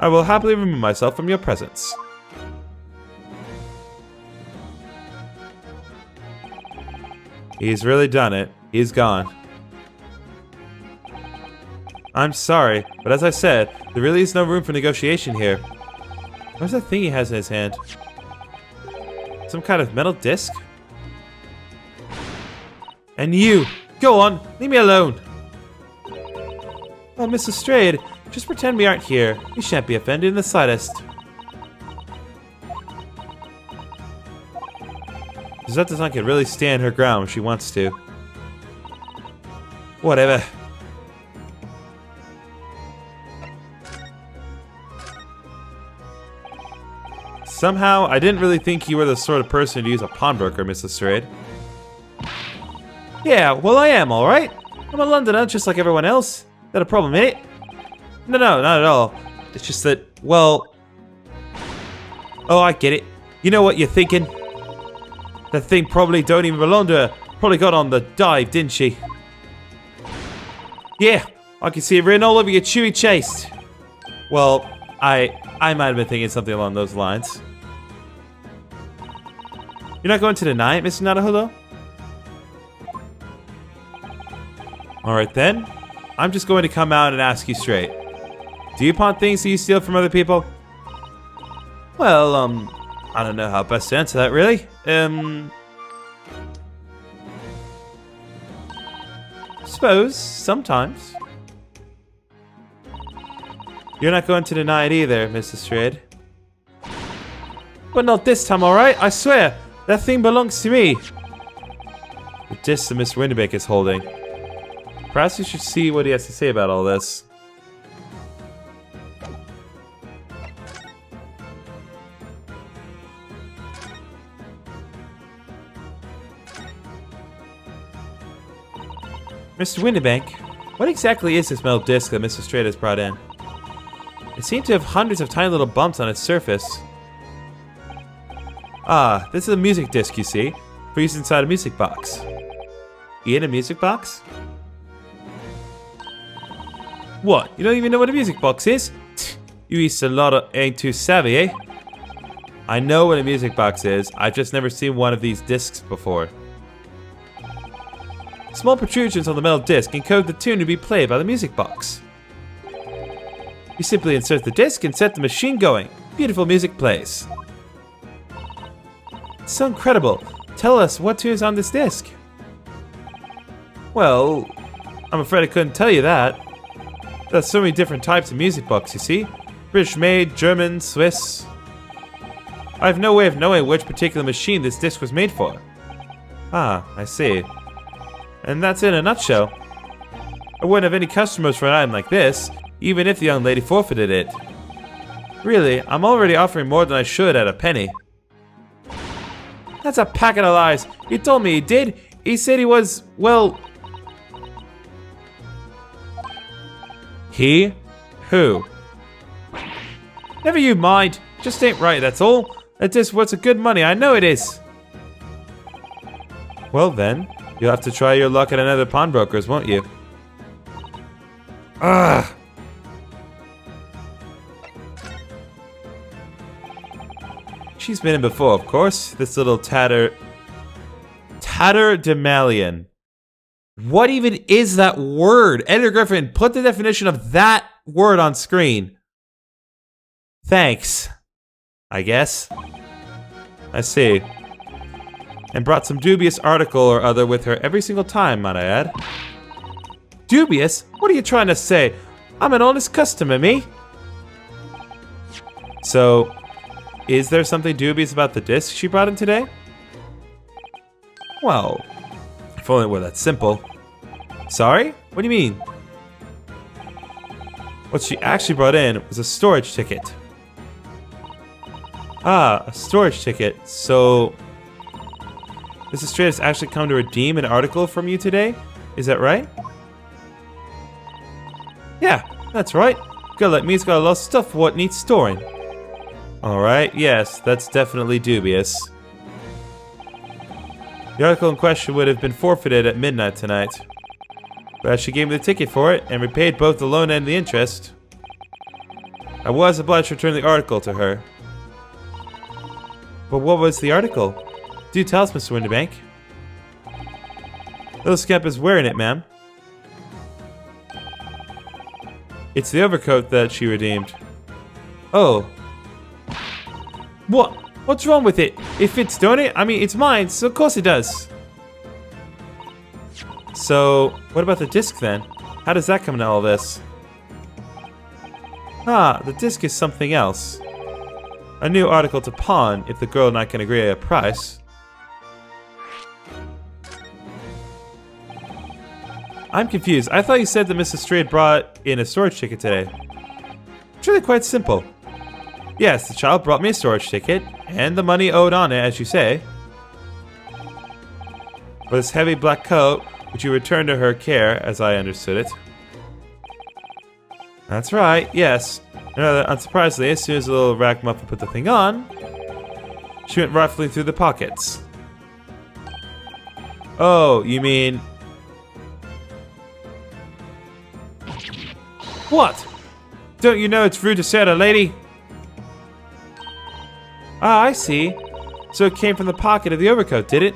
I will happily remove myself from your presence. He's really done it. He's gone. I'm sorry, but as I said, there really is no room for negotiation here. Where's that thing he has in his hand? Some kind of metal disc? And you! Go on! Leave me alone! Oh, Miss Lestrade, just pretend we aren't here. We shan't be offended in the slightest. Suzette does not really stand her ground when she wants to. Whatever. Somehow, I didn't really think you were the sort of person to use a pawnbroker, Miss Lestrade. Yeah, well I am, alright. I'm a Londoner just like everyone else. Is that a problem, eh? No, not at all. It's just that, well... Oh, I get it. You know what you're thinking? That thing probably don't even belong to her. Probably got on the dive, didn't she? Yeah, I can see it written all over your chewy chest. Well, I might have been thinking something along those lines. You're not going to deny it, Mr. Nadahulo? Alright then. I'm just going to come out and ask you straight. Do you pawn things that you steal from other people? Well, I don't know how best to answer that, really. Suppose, sometimes. You're not going to deny it either, Mr. Strayed. But not this time, alright? I swear, that thing belongs to me. The disc that Mr. Winterbank is holding. Perhaps you should see what he has to say about all this. Mr. Winterbank, what exactly is this metal disc that Mr. Strayed has brought in? It seems to have hundreds of tiny little bumps on its surface. Ah, this is a music disc, you see, for use inside a music box. In a music box? What? You don't even know what a music box is? You East Lotta ain't too savvy, eh? I know what a music box is, I've just never seen one of these discs before. Small protrusions on the metal disc encode the tune to be played by the music box. You simply insert the disc and set the machine going. Beautiful music plays. It's so incredible. Tell us what tune is on this disc. Well, I'm afraid I couldn't tell you that. There's so many different types of music box, you see. British made, German, Swiss. I have no way of knowing which particular machine this disc was made for. Ah, I see. And that's it in a nutshell. I wouldn't have any customers for an item like this, even if the young lady forfeited it. Really, I'm already offering more than I should at a penny. That's a packet of lies. He told me he did. He said he was, well... He? Who? Never you mind. Just ain't right, that's all. That disc worth a good money, I know it is. Well then, you'll have to try your luck at another pawnbroker's, won't you? Ugh! She's been in before, of course. This little tatterdemalion. What even is that word? Editor Griffin, put the definition of that word on screen. Thanks. I guess. I see. And brought some dubious article or other with her every single time, might I add. Dubious? What are you trying to say? I'm an honest customer, me. So, is there something dubious about the disc she brought in today? Well, if only it were that simple. Sorry? What do you mean? What she actually brought in was a storage ticket. Ah, a storage ticket. So, Mrs. Strayed has actually come to redeem an article from you today? Is that right? Yeah, that's right. Girl like me's got a lot of stuff what needs storing. Alright, yes, that's definitely dubious. The article in question would have been forfeited at midnight tonight. But she gave me the ticket for it and repaid both the loan and the interest. I was obliged to return the article to her. But what was the article? Do tell us, Mr. Winterbank. Little scamp is wearing it, ma'am. It's the overcoat that she redeemed. Oh. What? What's wrong with it? It fits, don't it? I mean, it's mine, so of course it does. So, what about the disc then? How does that come into all this? Ah, the disc is something else. A new article to pawn if the girl and I can agree on a price. I'm confused. I thought you said that Mrs. Strayed brought in a storage ticket today. It's really quite simple. Yes, the child brought me a storage ticket, and the money owed on it, as you say. For this heavy black coat, which you returned to her care, as I understood it. That's right, yes. And rather unsurprisingly, as soon as the little ragamuffin put the thing on, she went rifling through the pockets. Oh, you mean... What? Don't you know it's rude to say to a lady? Ah, I see. So it came from the pocket of the overcoat, did it?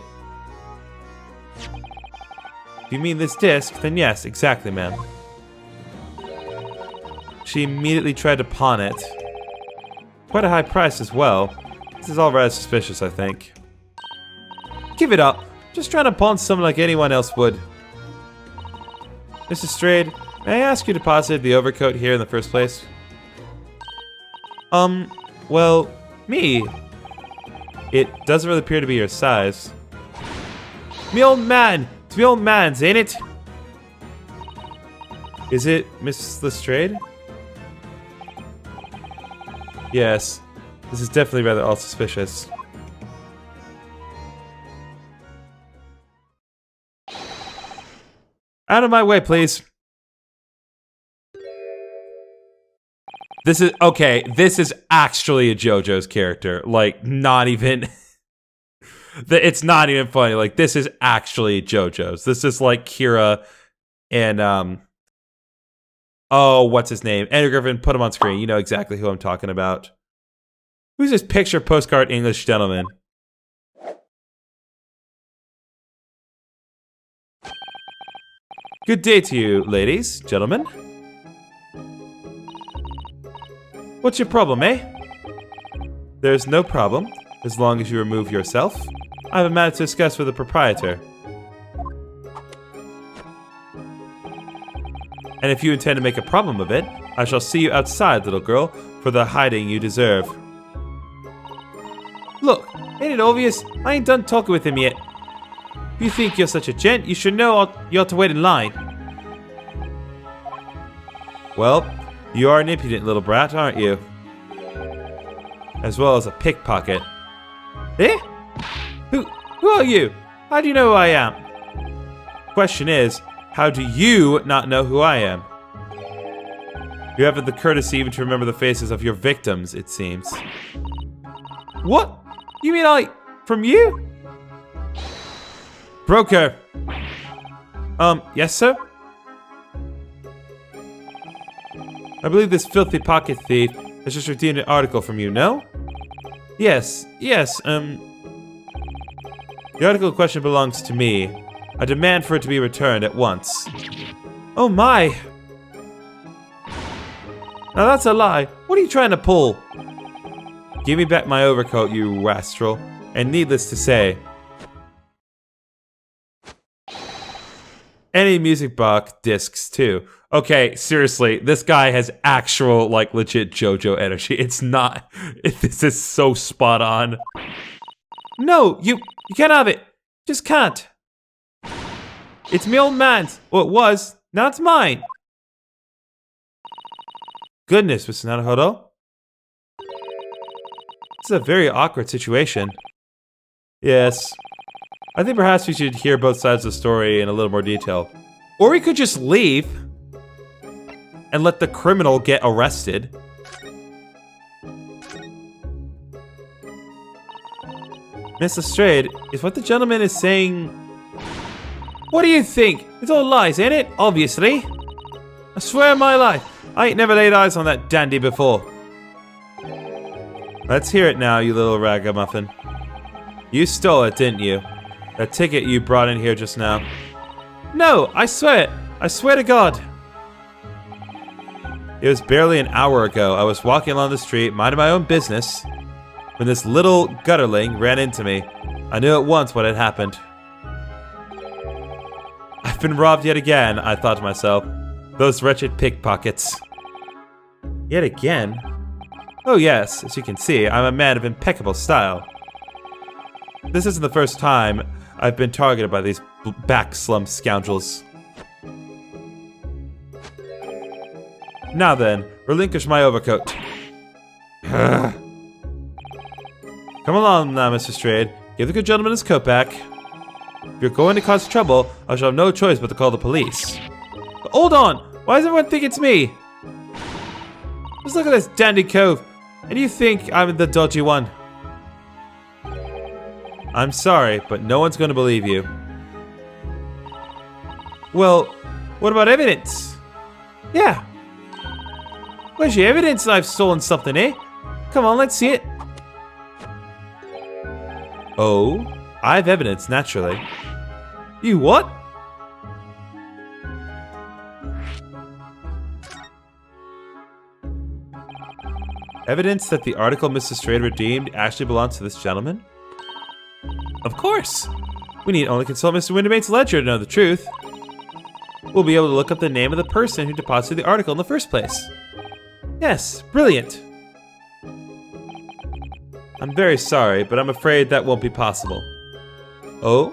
If you mean this disc, then yes, exactly, ma'am. She immediately tried to pawn it. Quite a high price as well. This is all rather suspicious, I think. Give it up. Just trying to pawn something like anyone else would. Mrs. Strayed, may I ask you deposited the overcoat here in the first place? Well, me. It doesn't really appear to be your size. Me old man! It's me old man's, ain't it? Is it Miss Lestrade? Yes. This is definitely rather all suspicious. Out of my way, please. This is, okay, this is actually a JoJo's character. Like, not even, it's not even funny. Like, this is actually JoJo's. This is like Kira and, oh, what's his name? Andrew Griffin, put him on screen. You know exactly who I'm talking about. Who's this picture postcard English gentleman? Good day to you, ladies, gentlemen. What's your problem, eh? There's no problem, as long as you remove yourself. I have a matter to discuss with the proprietor. And if you intend to make a problem of it, I shall see you outside, little girl, for the hiding you deserve. Look, ain't it obvious? I ain't done talking with him yet. If you think you're such a gent, you should know you ought to wait in line. Well, you are an impudent little brat, aren't you? As well as a pickpocket. Eh? Who are you? How do you know who I am? Question is, how do you not know who I am? You haven't the courtesy even to remember the faces of your victims, it seems. What? You mean from you? Broker. Yes, sir? I believe this filthy pocket thief has just redeemed an article from you, no? Yes, the article in question belongs to me. I demand for it to be returned at once. Oh my! Now that's a lie. What are you trying to pull? Give me back my overcoat, you rascal. And needless to say, any music box discs too. Okay, seriously, this guy has actual, like, legit JoJo energy. It's not. This is so spot on. No, you can't have it. Just can't. It's me old man's. Well, it was. Now it's mine. Goodness, Mr. Naruhodo. This is a very awkward situation. Yes. I think perhaps we should hear both sides of the story in a little more detail. Or we could just leave and let the criminal get arrested. Miss Lestrade, is what the gentleman is saying... What do you think? It's all lies, ain't it? Obviously. I swear on my life, I ain't never laid eyes on that dandy before. Let's hear it now, you little ragamuffin. You stole it, didn't you? That ticket you brought in here just now. No, I swear it. I swear to God. It was barely an hour ago. I was walking along the street, minding my own business, when this little gutterling ran into me. I knew at once what had happened. I've been robbed yet again, I thought to myself. Those wretched pickpockets. Yet again? Oh yes, as you can see, I'm a man of impeccable style. This isn't the first time I've been targeted by these back slum scoundrels. Now then, relinquish my overcoat. Come along now, Mr. Strayed. Give the good gentleman his coat back. If you're going to cause trouble, I shall have no choice but to call the police. But hold on! Why does everyone think it's me? Just look at this dandy cove, and you think I'm the dodgy one. I'm sorry, but no one's going to believe you. Well, what about evidence? Yeah. Where's your evidence that I've stolen something, eh? Come on, let's see it. Oh, I have evidence, naturally. You what? Evidence that the article Mr. Strayed redeemed actually belongs to this gentleman? Of course! We need only consult Mr. Winterbane's ledger to know the truth. We'll be able to look up the name of the person who deposited the article in the first place. Yes, brilliant! I'm very sorry, but I'm afraid that won't be possible. Oh?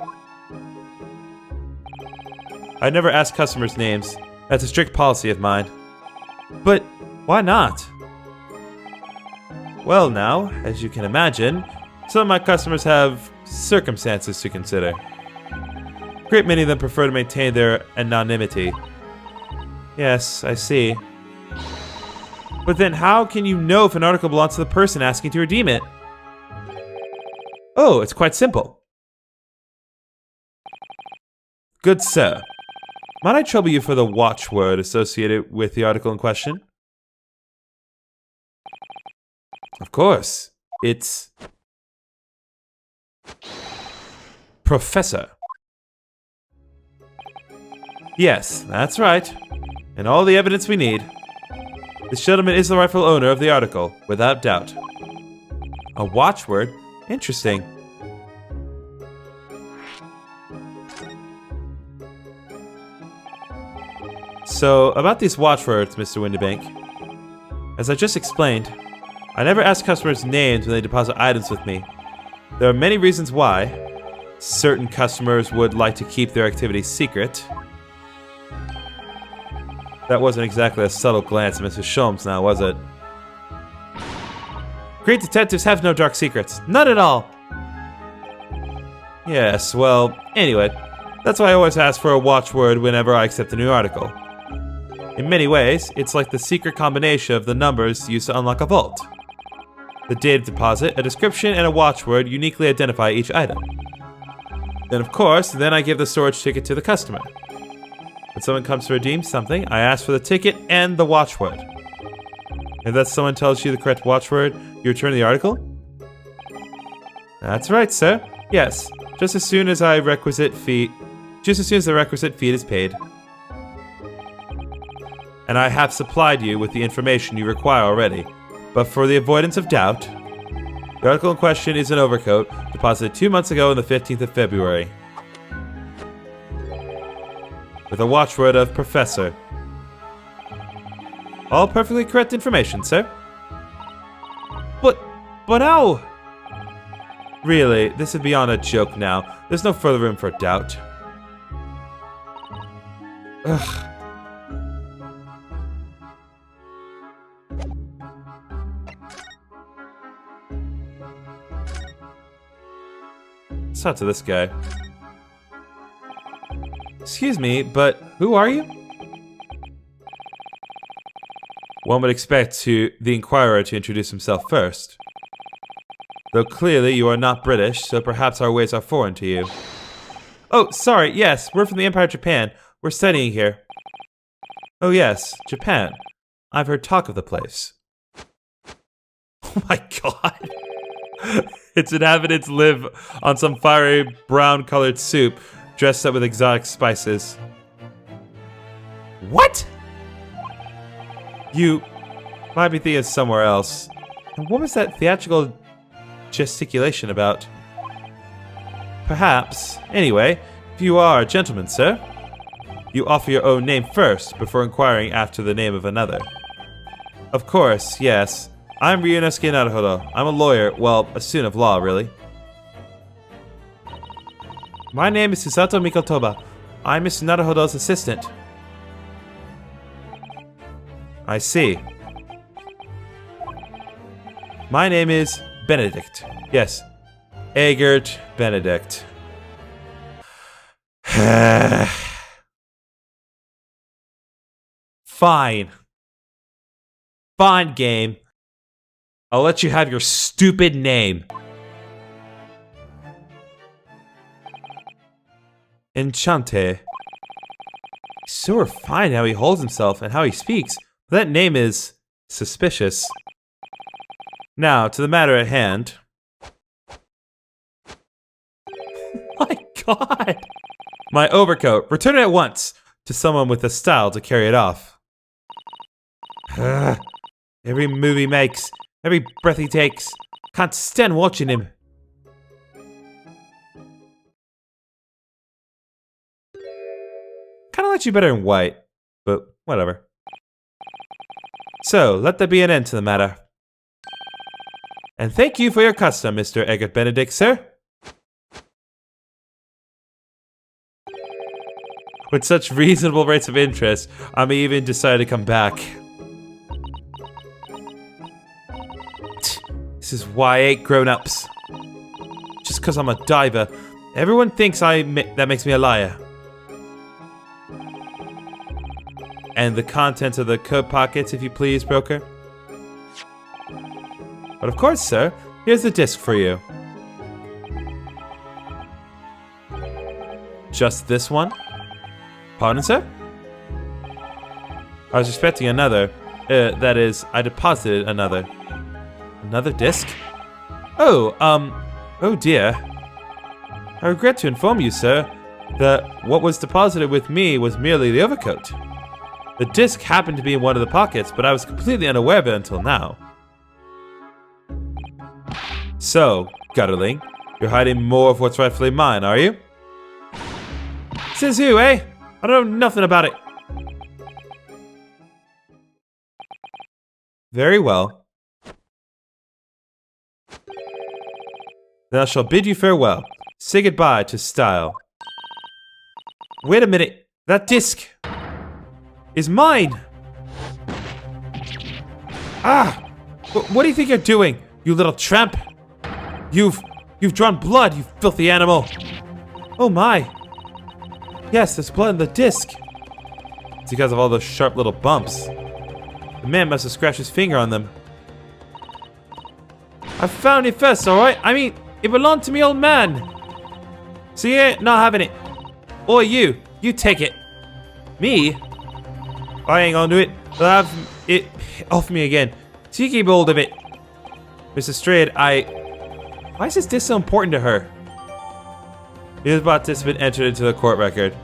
I never ask customers' names. That's a strict policy of mine. But why not? Well now, as you can imagine, some of my customers have circumstances to consider. A great many of them prefer to maintain their anonymity. Yes, I see. But then how can you know if an article belongs to the person asking to redeem it? Oh, it's quite simple. Good sir, might I trouble you for the watchword associated with the article in question? Of course, it's Professor. Yes, that's right. And all the evidence we need. This gentleman is the rightful owner of the article, without doubt. A watchword? Interesting. So, about these watchwords, Mr. Winterbank. As I just explained, I never ask customers' names when they deposit items with me. There are many reasons why. Certain customers would like to keep their activities secret. That wasn't exactly a subtle glance at Mrs. Sholmes now, was it? Great detectives have no dark secrets. None at all! Yes, well, anyway, that's why I always ask for a watchword whenever I accept a new article. In many ways, it's like the secret combination of the numbers used to unlock a vault. The date of deposit, a description, and a watchword uniquely identify each item. Then of course, I give the storage ticket to the customer. When someone comes to redeem something, I ask for the ticket and the watchword. If that someone tells you the correct watchword, you return the article? That's right, sir. Yes, just as soon as the requisite fee is paid. And I have supplied you with the information you require already. But for the avoidance of doubt, the article in question is an overcoat deposited 2 months ago on the 15th of February. With a watchword of Professor. All perfectly correct information, sir. But how? Really, this is beyond a joke now. There's no further room for doubt. Ugh. Let's talk to this guy. Excuse me, but who are you? One would expect the inquirer to introduce himself first. Though clearly you are not British, so perhaps our ways are foreign to you. Oh, sorry, yes, we're from the Empire of Japan. We're studying here. Oh yes, Japan. I've heard talk of the place. Oh my god. Its inhabitants live on some fiery brown-colored soup, dressed up with exotic spices. What? You might be thinking somewhere else. And what was that theatrical gesticulation about? Perhaps. Anyway, if you are a gentleman, sir, you offer your own name first before inquiring after the name of another. Of course, yes. I'm Ryunosuke Naruhodo. I'm a lawyer, well, a student of law, really. My name is Susato Mikotoba. I'm Mr. Naruhodo's assistant. I see. My name is Benedict. Yes, Eggert Benedict. Fine. Fine, game. I'll let you have your stupid name. Enchante. He's so refined how he holds himself and how he speaks. That name is Suspicious. Now, to the matter at hand. My God! My overcoat. Return it at once to someone with the style to carry it off. Every move he makes, every breath he takes. Can't stand watching him. Kinda likes you better in white, but whatever. So, let there be an end to the matter. And thank you for your custom, Mr. Eggert Benedict, sir. With such reasonable rates of interest, I may even decide to come back. This is why I ain't grown-ups. Just because I'm a diver, everyone thinks that makes me a liar. And the contents of the coat pockets, if you please, broker. But of course, sir, here's the disc for you. Just this one? Pardon, sir? I was expecting another. That is, I deposited another. Another disc? Oh dear. I regret to inform you, sir, that what was deposited with me was merely the overcoat. The disc happened to be in one of the pockets, but I was completely unaware of it until now. So, Gutterling, you're hiding more of what's rightfully mine, are you? Says who, eh? I don't know nothing about it. Very well. Then I shall bid you farewell. Say goodbye to style. Wait a minute. That disc is mine. Ah! What do you think you're doing, you little tramp? You've drawn blood, you filthy animal. Oh my. Yes, there's blood in the disc. It's because of all those sharp little bumps. The man must have scratched his finger on them. I found it first, alright? I mean, it belonged to me old man. So you ain't not having it. Or you take it. Me? I ain't gonna do it. I'll have it off me again. So you keep hold of it. Mr. Strayed, why is this disc so important to her? The participant entered into the court record.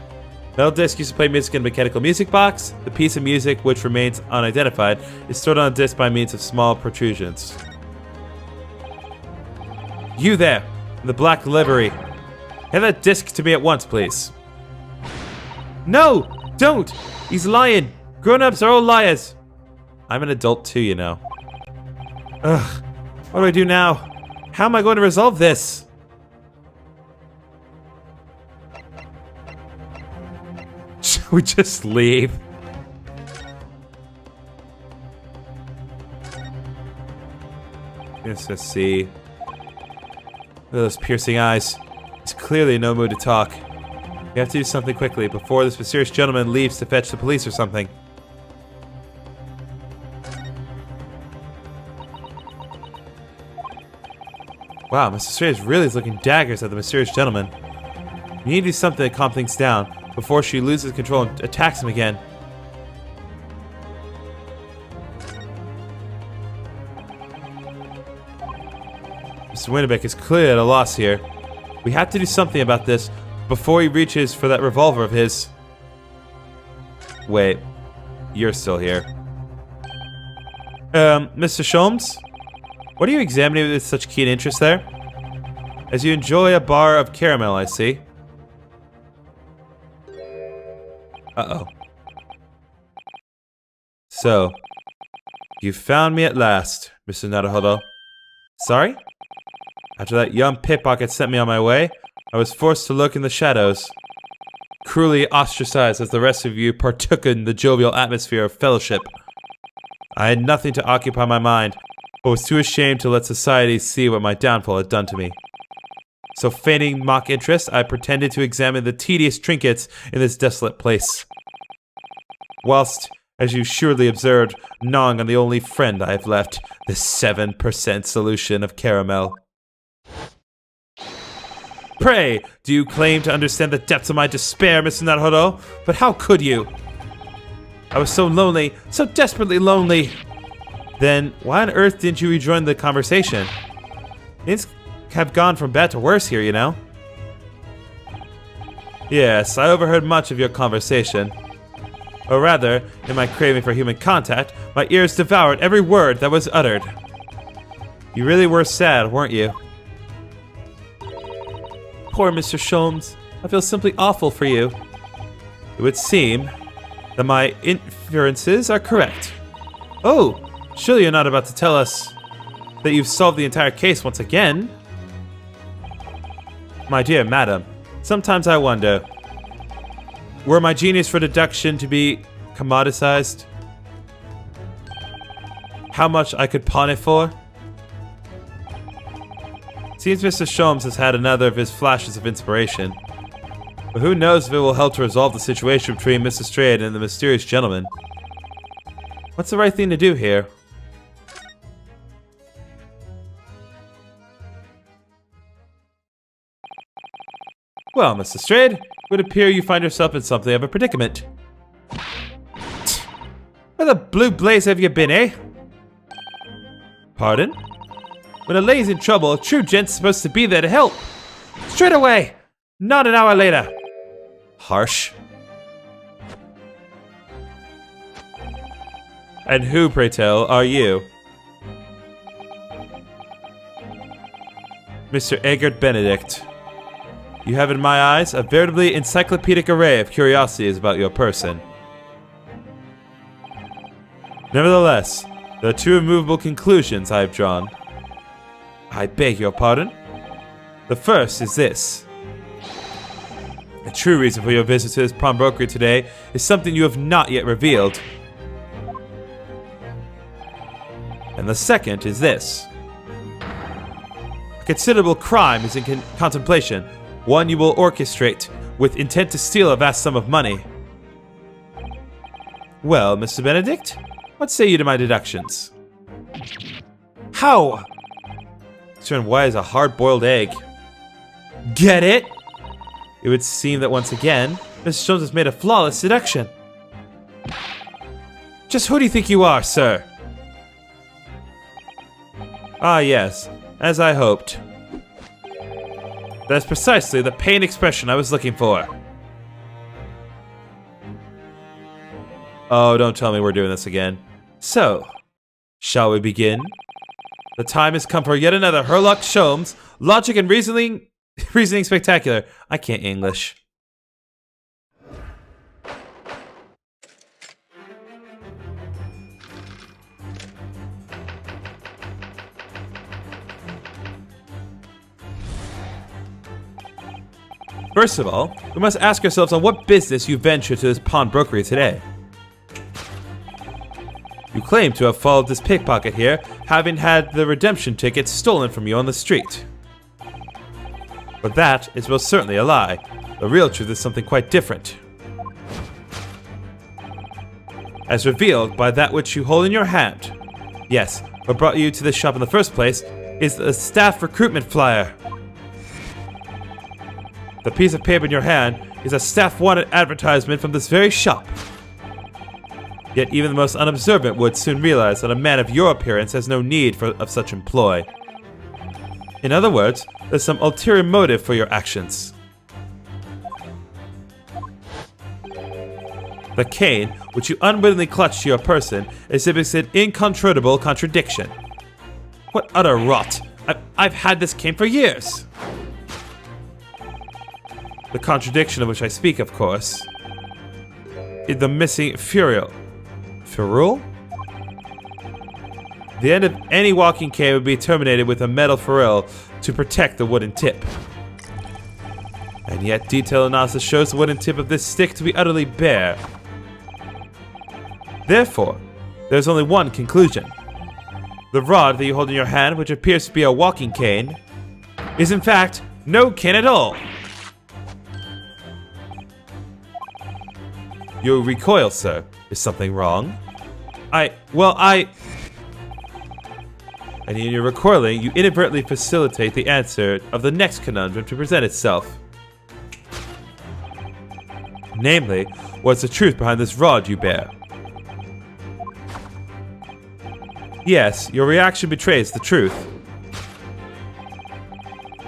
Metal disc used to play music in a mechanical music box. The piece of music, which remains unidentified, is stored on a disc by means of small protrusions. You there, in the black livery. Hand that disc to me at once, please. No! Don't! He's lying! Grown-ups are all liars! I'm an adult too, you know. Ugh. What do I do now? How am I going to resolve this? Should we just leave? Let's see. Look at those piercing eyes. He's clearly in no mood to talk. We have to do something quickly before this mysterious gentleman leaves to fetch the police or something. Wow, Mr. Strange really is looking daggers at the mysterious gentleman. We need to do something to calm things down before she loses control and attacks him again. Mr. Winnebeck is clearly at a loss here. We have to do something about this before he reaches for that revolver of his. Wait, you're still here. Mr. Sholmes? What are you examining with such keen interest there? As you enjoy a bar of caramel, I see. Uh-oh. So, you found me at last, Mr. Naruhodo. Sorry? After that young pickpocket sent me on my way, I was forced to lurk in the shadows. Cruelly ostracized as the rest of you partook in the jovial atmosphere of fellowship. I had nothing to occupy my mind, but was too ashamed to let society see what my downfall had done to me. So feigning mock interest, I pretended to examine the tedious trinkets in this desolate place. Whilst, as you surely observed, gnawing on the only friend I have left, the 7% solution of caramel. Pray, do you claim to understand the depths of my despair, Mr. Naruhodo? But how could you? I was so lonely, so desperately lonely. Then why on earth didn't you rejoin the conversation? Things have gone from bad to worse here, you know? Yes, I overheard much of your conversation. Or rather, in my craving for human contact, my ears devoured every word that was uttered. You really were sad, weren't you? Poor Mr. Sholmes. I feel simply awful for you. It would seem that my inferences are correct. Oh, surely you're not about to tell us that you've solved the entire case once again? My dear madam, sometimes I wonder, were my genius for deduction to be commoditized? How much I could pawn it for? Seems Mr. Sholmes has had another of his flashes of inspiration. But who knows if it will help to resolve the situation between Mrs. Strayed and the mysterious gentleman. What's the right thing to do here? Well, Mr. Strayed, it would appear you find yourself in something of a predicament. Where the blue blaze have you been, eh? Pardon? When a lady's in trouble, a true gent's supposed to be there to help. Straight away! Not an hour later. Harsh. And who, pray tell, are you? Mr. Eggert Benedict. You have in my eyes a veritably encyclopedic array of curiosities about your person. Nevertheless, there are two immovable conclusions I have drawn. I beg your pardon? The first is this. The true reason for your visit to this pawnbrokery today is something you have not yet revealed. And the second is this. A considerable crime is in contemplation, one you will orchestrate with intent to steal a vast sum of money. Well, Mr. Benedict, what say you to my deductions? How? Turn white as a hard-boiled egg. Get it? It would seem that once again, Mr. Sholmes has made a flawless deduction. Just who do you think you are, sir? Ah, yes, as I hoped. That's precisely the pained expression I was looking for. Oh, don't tell me we're doing this again. So, shall we begin? The time has come for yet another Herlock Sholmes logic and reasoning spectacular. I can't English. First of all, we must ask ourselves on what business you ventured to this pawnbrokery today. You claim to have followed this pickpocket here, having had the redemption ticket stolen from you on the street. But that is most certainly a lie. The real truth is something quite different. As revealed by that which you hold in your hand. Yes, what brought you to this shop in the first place is the staff recruitment flyer. The piece of paper in your hand is a staff wanted advertisement from this very shop. Yet even the most unobservant would soon realize that a man of your appearance has no need of such employ. In other words, there's some ulterior motive for your actions. The cane, which you unwittingly clutched to your person, exhibits an incontrovertible contradiction. What utter rot! I've had this cane for years! The contradiction of which I speak, of course, is the missing ferrule. Ferrule? The end of any walking cane would be terminated with a metal ferrule to protect the wooden tip. And yet detailed analysis shows the wooden tip of this stick to be utterly bare. Therefore, there's only one conclusion. The rod that you hold in your hand, which appears to be a walking cane, is in fact no cane at all. You recoil, sir. Is something wrong? And in your recoiling, you inadvertently facilitate the answer of the next conundrum to present itself. Namely, what's the truth behind this rod you bear? Yes, your reaction betrays the truth.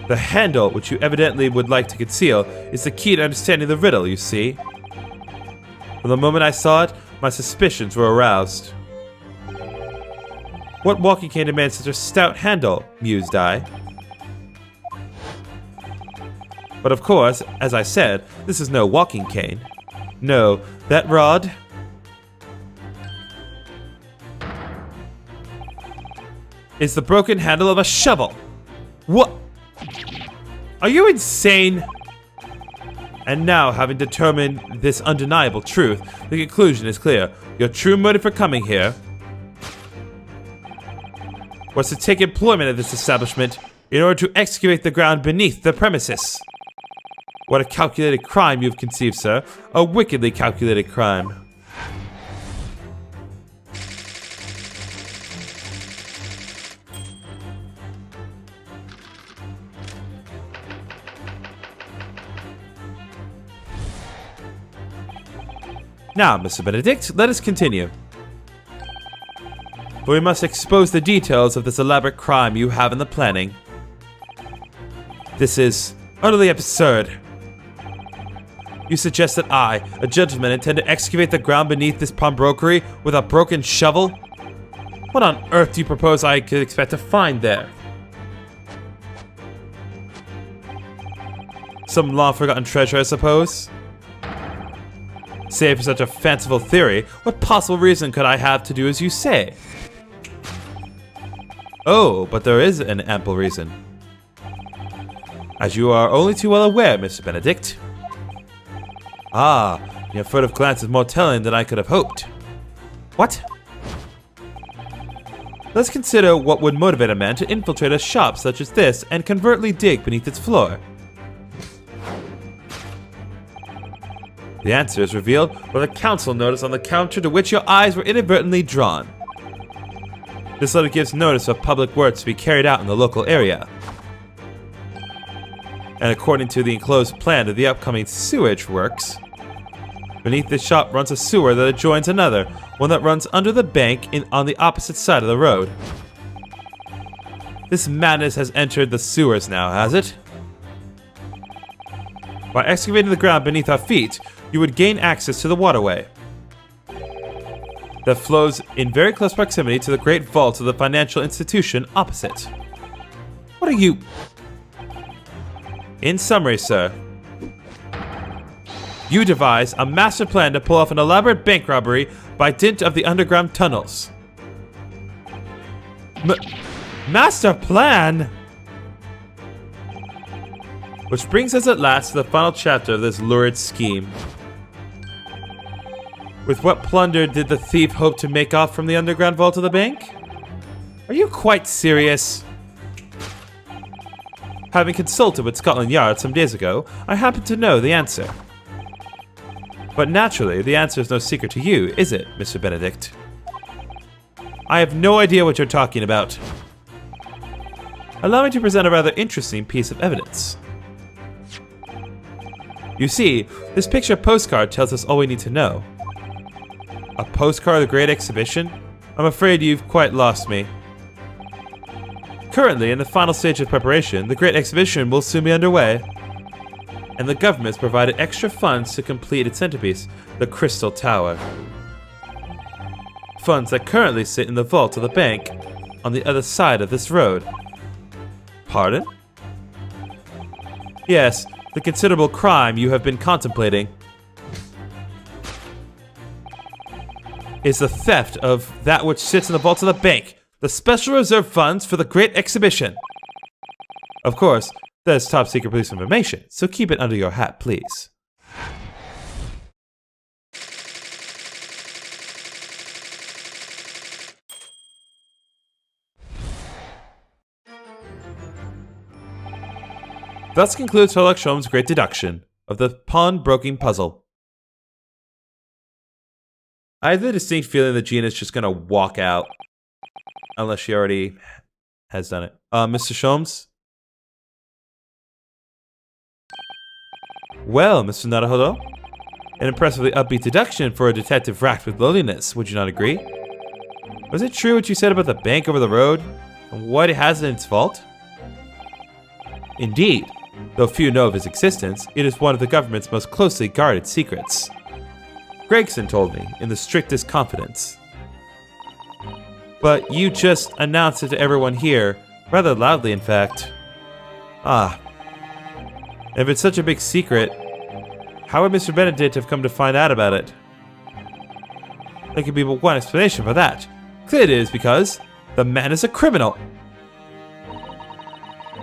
The handle, which you evidently would like to conceal, is the key to understanding the riddle, you see. From the moment I saw it, my suspicions were aroused. What walking cane demands such a stout handle? Mused I. But of course, as I said, this is no walking cane. No, that rod is the broken handle of a shovel. What? Are you insane? And now, having determined this undeniable truth, the conclusion is clear. Your true motive for coming here was to take employment at this establishment in order to excavate the ground beneath the premises. What a calculated crime you've conceived, sir. A wickedly calculated crime. Now, Mr. Benedict, let us continue. For we must expose the details of this elaborate crime you have in the planning. This is utterly absurd. You suggest that I, a gentleman, intend to excavate the ground beneath this pawnbrokery with a broken shovel? What on earth do you propose I could expect to find there? Some long-forgotten treasure, I suppose? Save for such a fanciful theory, what possible reason could I have to do as you say? Oh, but there is an ample reason. As you are only too well aware, Mr. Benedict. Ah, your furtive glance is more telling than I could have hoped. What? Let's consider what would motivate a man to infiltrate a shop such as this and covertly dig beneath its floor. The answer is revealed by the council notice on the counter to which your eyes were inadvertently drawn. This letter gives notice of public works to be carried out in the local area. And according to the enclosed plan of the upcoming sewage works, beneath this shop runs a sewer that adjoins another, one that runs under the bank on the opposite side of the road. This madness has entered the sewers now, has it? By excavating the ground beneath our feet, you would gain access to the waterway that flows in very close proximity to the great vault of the financial institution opposite. What are you... In summary, sir, you devise a master plan to pull off an elaborate bank robbery by dint of the underground tunnels. Master plan? Which brings us at last to the final chapter of this lurid scheme. With what plunder did the thief hope to make off from the underground vault of the bank? Are you quite serious? Having consulted with Scotland Yard some days ago, I happen to know the answer. But naturally, the answer is no secret to you, is it, Mr. Benedict? I have no idea what you're talking about. Allow me to present a rather interesting piece of evidence. You see, this picture postcard tells us all we need to know. A postcard of the Great Exhibition? I'm afraid you've quite lost me. Currently, in the final stage of preparation, the Great Exhibition will soon be underway. And the government has provided extra funds to complete its centerpiece, the Crystal Tower. Funds that currently sit in the vault of the bank on the other side of this road. Pardon? Yes, the considerable crime you have been contemplating is the theft of that which sits in the vault of the bank, the special reserve funds for the Great Exhibition. Of course, that is top secret police information, so keep it under your hat, please. Thus concludes Herlock Sholmes' great deduction of the pawnbroking puzzle. I have the distinct feeling that Gina's just gonna walk out. Unless she already has done it. Mr. Sholmes? Well, Mr. Naruhodo? An impressively upbeat deduction for a detective racked with loneliness, would you not agree? Was it true what you said about the bank over the road and what it has in its vault? Indeed, though few know of its existence, it is one of the government's most closely guarded secrets. Gregson told me in the strictest confidence. But you just announced it to everyone here, rather loudly in fact. Ah. If it's such a big secret, how would Mr. Benedict have come to find out about it? There could be but one explanation for that. Clearly it is because the man is a criminal.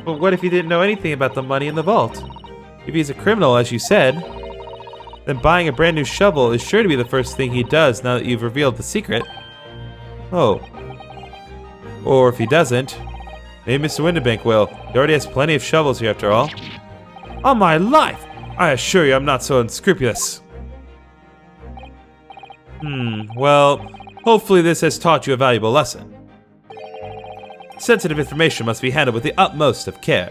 But what if he didn't know anything about the money in the vault? If he's a criminal, as you said, then buying a brand new shovel is sure to be the first thing he does now that you've revealed the secret. Oh. Or if he doesn't, maybe Mr. Winterbank will. He already has plenty of shovels here after all. On my life! I assure you I'm not so unscrupulous. Well, hopefully this has taught you a valuable lesson. Sensitive information must be handled with the utmost of care.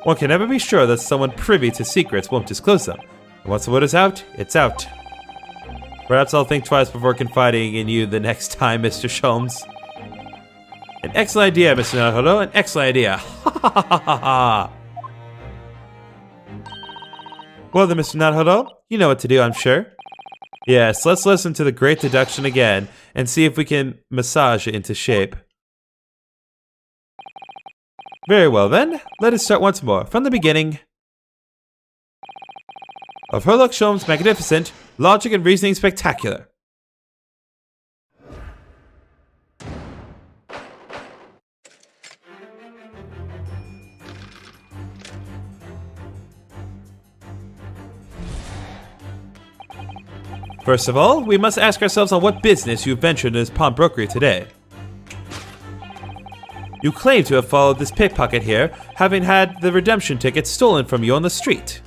One can never be sure that someone privy to secrets won't disclose them. And once the word is out, it's out. Perhaps I'll think twice before confiding in you the next time, Mr. Sholmes. An excellent idea, Mr. Naruto. An excellent idea. Ha ha ha ha ha. Well then, Mr. Naruto, you know what to do, I'm sure. Yes, let's listen to the great deduction again and see if we can massage it into shape. Very well then, let us start once more, from the beginning. Of Herlock Sholmes magnificent, logic and reasoning spectacular. First of all, we must ask ourselves on what business you ventured into this pawnbrokery today. You claim to have followed this pickpocket here, having had the redemption ticket stolen from you on the street.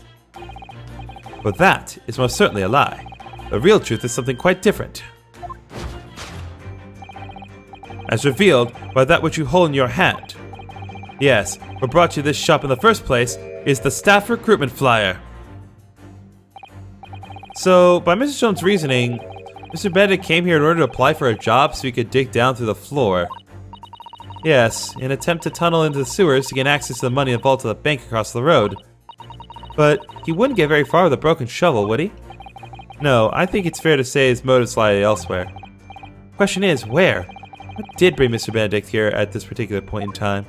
But that is most certainly a lie. The real truth is something quite different. As revealed by that which you hold in your hand. Yes, what brought you this shop in the first place is the staff recruitment flyer. So, by Mr. Sholmes' reasoning, Mr. Benedict came here in order to apply for a job so he could dig down through the floor. Yes, in an attempt to tunnel into the sewers to gain access to the money in the vault of the bank across the road. But he wouldn't get very far with a broken shovel, would he? No, I think it's fair to say his motives lie elsewhere. Question is, where? What did bring Mr. Benedict here at this particular point in time?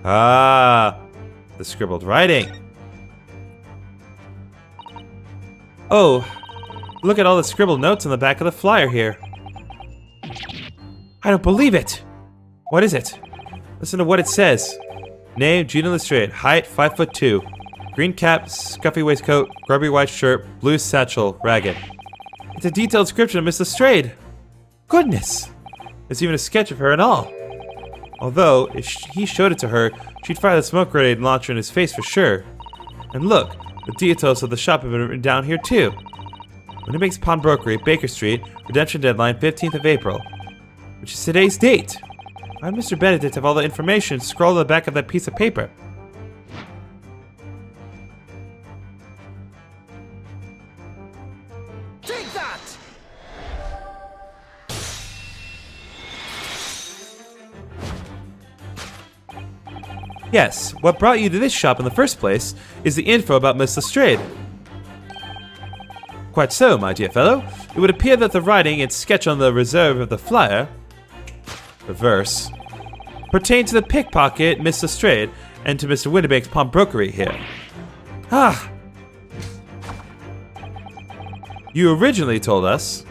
Ah, the scribbled writing. Oh, look at all the scribbled notes on the back of the flyer here. I don't believe it. What is it? Listen to what it says. Name, Gina Lestrade, height 5'2", green cap, scuffy waistcoat, grubby white shirt, blue satchel, ragged. It's a detailed description of Miss Lestrade. Goodness! There's even a sketch of her and all. Although, if he showed it to her, she'd fire the smoke grenade and launch her in his face for sure. And look, the details of the shop have been written down here too. Winterbank's Pawnbrokery, Baker Street, redemption deadline 15th of April, which is today's date. Why would Mr. Benedict have all the information scrawled on the back of that piece of paper? Take that! Yes, what brought you to this shop in the first place is the info about Miss Lestrade. Quite so, my dear fellow. It would appear that the writing and sketch on the reserve of the flyer, reverse, pertain to the pickpocket Miss Lestrade and to Mr. Winterbank's pawnbrokery here. Ah! You originally told us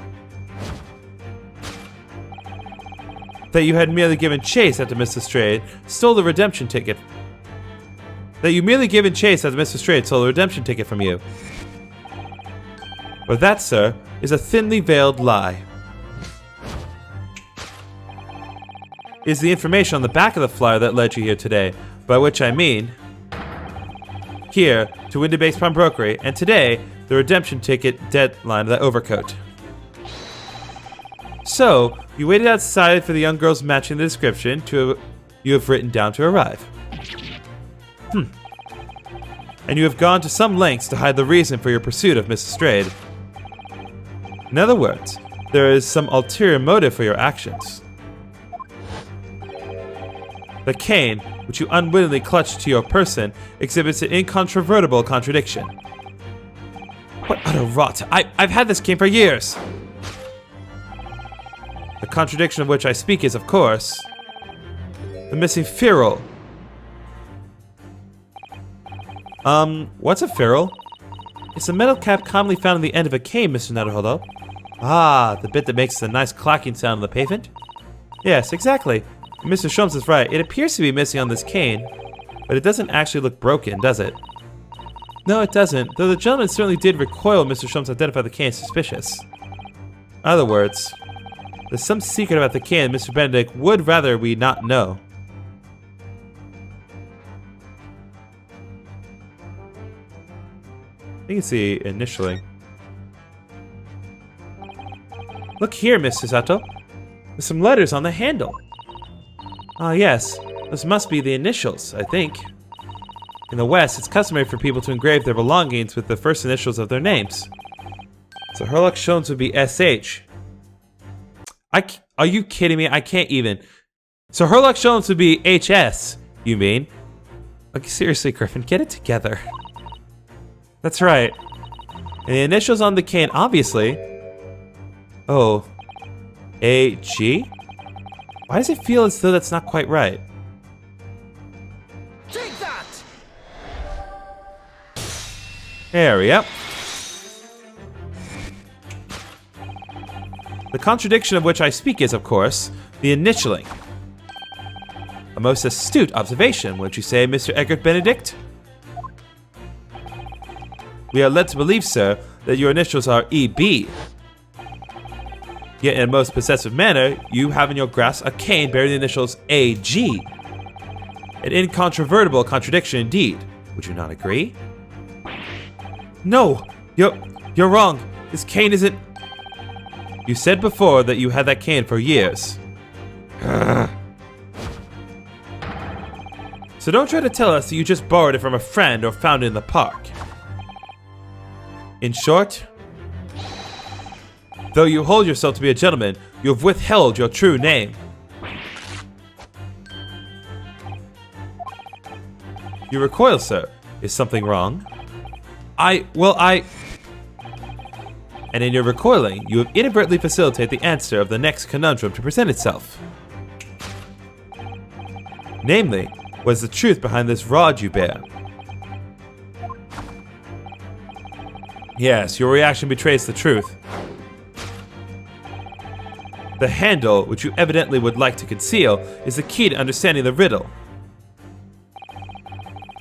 that you had merely given chase after Miss Lestrade stole the redemption ticket. That you merely given chase after Miss Lestrade stole the redemption ticket from you. But that, sir, is a thinly veiled lie. It is the information on the back of the flyer that led you here today, by which I mean here to Winterbank's Pawnbrokery, and today the redemption ticket deadline of that overcoat. So, you waited outside for the young girls matching the description you have written down to arrive. and you have gone to some lengths to hide the reason for your pursuit of Miss Lestrade. In other words, there is some ulterior motive for your actions. The cane, which you unwittingly clutched to your person, exhibits an incontrovertible contradiction. What utter rot! I've had this cane for years! The contradiction of which I speak is, of course, the missing ferrule. What's a ferrule? It's a metal cap commonly found on the end of a cane, Mr. Netherhollow. Ah, the bit that makes the nice clacking sound on the pavement? Yes, exactly. Mr. Sholmes is right. It appears to be missing on this cane, but it doesn't actually look broken, does it? No, it doesn't, though the gentleman certainly did recoil when Mr. Sholmes identified the cane as suspicious. In other words, there's some secret about the cane Mr. Benedict would rather we not know. I think it's the initialing. Look here, Mr. Sato. There's some letters on the handle. Ah, yes. Those must be the initials, I think. In the West, it's customary for people to engrave their belongings with the first initials of their names. So Herlock Sholmes would be SH. Are you kidding me? I can't even. So Herlock Sholmes would be HS, you mean? Like, seriously, Griffin, get it together. That's right. And the initials on the cane, obviously. Oh. AG? Why does it feel as though that's not quite right? Take that! There we go. The contradiction of which I speak is, of course, the initialing. A most astute observation, wouldn't you say, Mr. Egbert Benedict? We are led to believe, sir, that your initials are EB. Yet in a most possessive manner, you have in your grasp a cane bearing the initials AG. An incontrovertible contradiction indeed. Would you not agree? No! You're wrong. This cane isn't... You said before that you had that cane for years. So don't try to tell us that you just borrowed it from a friend or found it in the park. In short, though you hold yourself to be a gentleman, you have withheld your true name. You recoil, sir. Is something wrong? And in your recoiling, you have inadvertently facilitated the answer of the next conundrum to present itself. Namely, what is the truth behind this rod you bear? Yes, your reaction betrays the truth. The handle, which you evidently would like to conceal, is the key to understanding the riddle.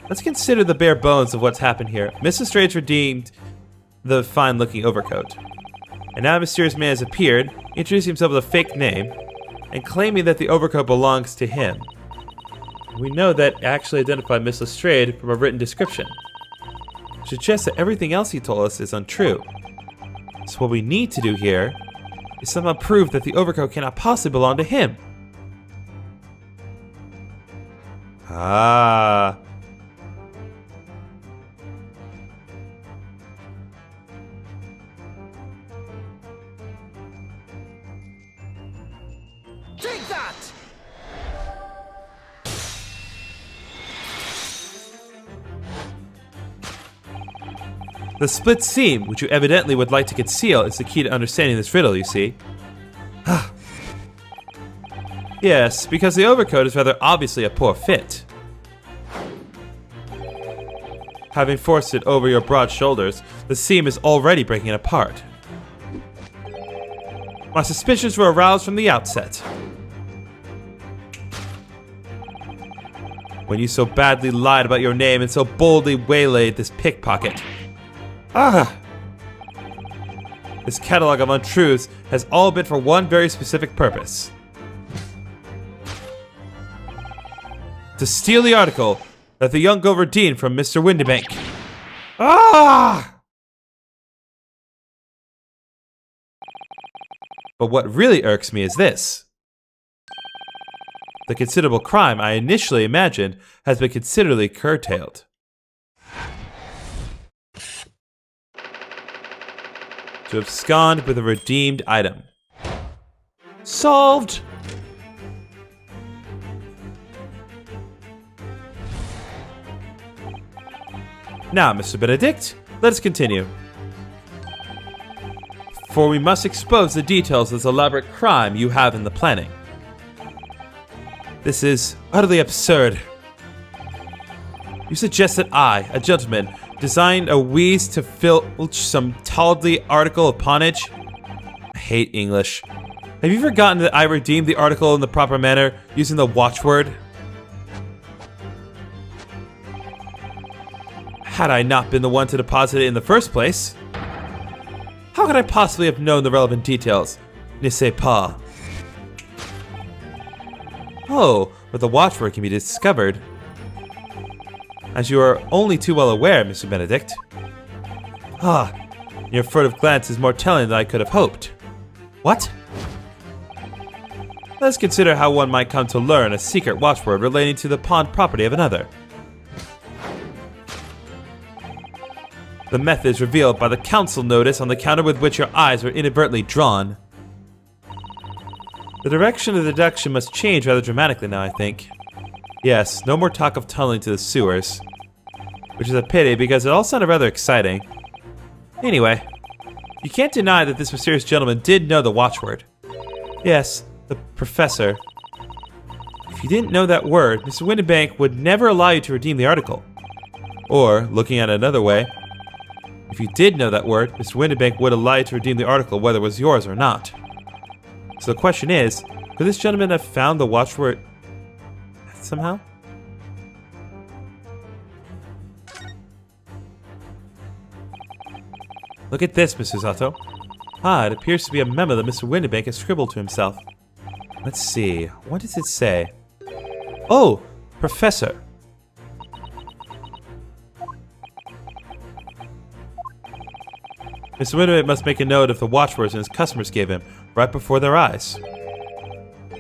Let's consider the bare bones of what's happened here. Miss Lestrade redeemed the fine-looking overcoat. And now a mysterious man has appeared, introducing himself with a fake name, and claiming that the overcoat belongs to him. We know that actually identified Miss Lestrade from a written description, which suggests that everything else he told us is untrue. So what we need to do here is somehow prove that the overcoat cannot possibly belong to him. Ah. Take that! The split seam, which you evidently would like to conceal, is the key to understanding this riddle, you see. Yes, because the overcoat is rather obviously a poor fit. Having forced it over your broad shoulders, the seam is already breaking apart. My suspicions were aroused from the outset. When you so badly lied about your name and so boldly waylaid this pickpocket. This catalog of untruths has all been for one very specific purpose. To steal the article that the young girl redeemed from Mr. Windibank. But what really irks me is this. The considerable crime I initially imagined has been considerably curtailed. to abscond with a redeemed item. Solved! Now, Mr. Benedict, let us continue. For we must expose the details of this elaborate crime you have in the planning. This is utterly absurd. You suggest that I, a gentleman, designed a wheeze to filch some tawdry article of ponage? I hate English. Have you forgotten that I redeemed the article in the proper manner using the watchword? Had I not been the one to deposit it in the first place, how could I possibly have known the relevant details? Ne sais pas. Oh, but the watchword can be discovered. As you are only too well aware, Mr. Benedict. Ah, your furtive glance is more telling than I could have hoped. What? Let's consider how one might come to learn a secret watchword relating to the pawned property of another. The method is revealed by the council notice on the counter with which your eyes were inadvertently drawn. The direction of the deduction must change rather dramatically now, I think. Yes, no more talk of tunneling to the sewers. Which is a pity because it all sounded rather exciting. Anyway, you can't deny that this mysterious gentleman did know the watchword. Yes, the professor. If you didn't know that word, Mr. Windibank would never allow you to redeem the article. Or, looking at it another way, if you did know that word, Mr. Windibank would allow you to redeem the article whether it was yours or not. So the question is, could this gentleman have found the watchword somehow? Look at this, Mr. Zato. Ah, it appears to be a memo that Mr. Windibank has scribbled to himself. Let's see, what does it say? Oh, Professor. Mr. Windibank must make a note of the watchwords his customers gave him, right before their eyes.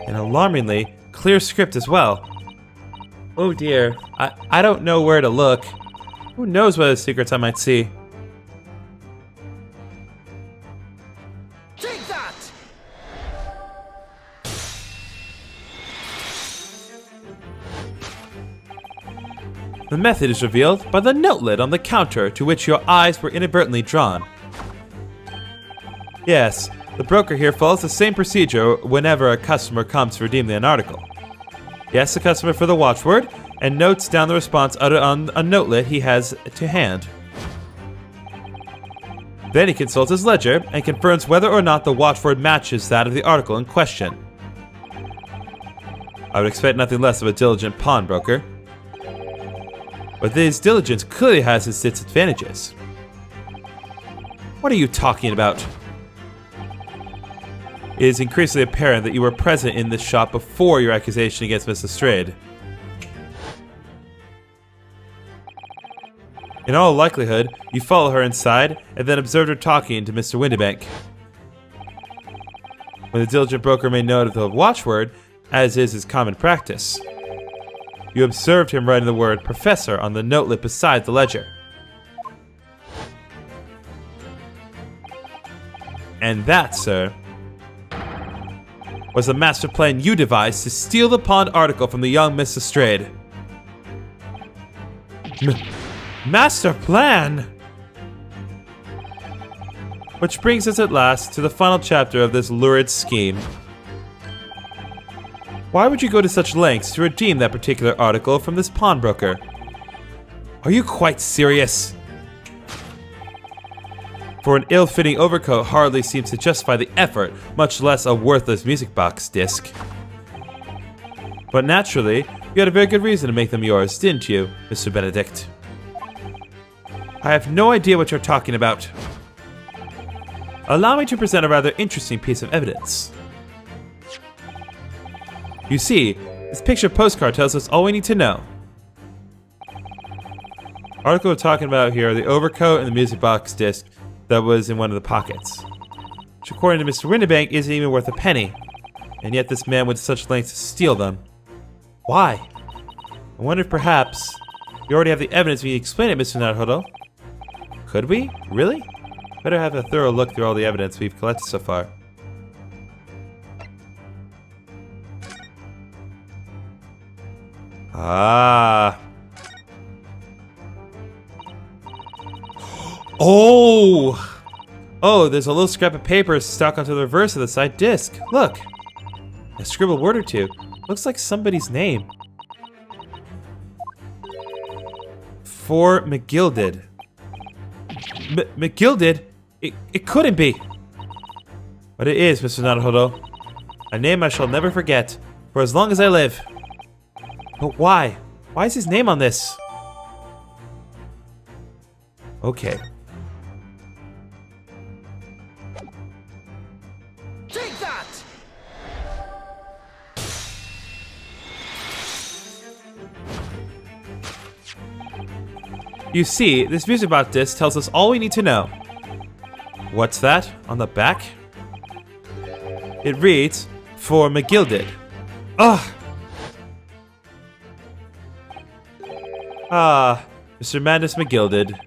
An alarmingly clear script as well. Oh dear, I don't know where to look. Who knows what secrets I might see? Take that! The method is revealed by the notelet on the counter to which your eyes were inadvertently drawn. Yes, the broker here follows the same procedure whenever a customer comes to redeem an article. He asks the customer for the watchword and notes down the response uttered on a notelet he has to hand. Then he consults his ledger and confirms whether or not the watchword matches that of the article in question. I would expect nothing less of a diligent pawnbroker. But this diligence clearly has its disadvantages. What are you talking about? It is increasingly apparent that you were present in this shop before your accusation against Miss Lestrade. In all likelihood, you followed her inside and then observed her talking to Mr. Windibank. When the diligent broker made note of the watchword, as is his common practice, you observed him writing the word Professor on the notelet beside the ledger. And that, sir, was the master plan you devised to steal the pawned article from the young Miss Lestrade. Master plan! Which brings us at last to the final chapter of this lurid scheme. Why would you go to such lengths to redeem that particular article from this pawnbroker? Are you quite serious? For an ill-fitting overcoat hardly seems to justify the effort, much less a worthless music box disc. But naturally, you had a very good reason to make them yours, didn't you, Mr. Benedict? I have no idea what you're talking about. Allow me to present a rather interesting piece of evidence. You see, this picture postcard tells us all we need to know. The article we're talking about here are the overcoat and the music box disc that was in one of the pockets, which according to Mr. Windibank isn't even worth a penny, and yet this man went to such lengths to steal them. Why? I wonder if perhaps you already have the evidence we can explain it, Mr. Naruhodo. Could we? Really? Better have a thorough look through all the evidence we've collected so far. Ah. Oh! Oh, there's a little scrap of paper stuck onto the reverse of the side disc. Look! A scribbled word or two. Looks like somebody's name. For McGilded. McGilded? It couldn't be. But it is, Mr. Naruhodo. A name I shall never forget, for as long as I live. But why? Why is his name on this? Okay. Take that! You see, this music box disc tells us all we need to know. What's that on the back? It reads, for McGilded. Ugh! Ah, Mr. Madness McGilded,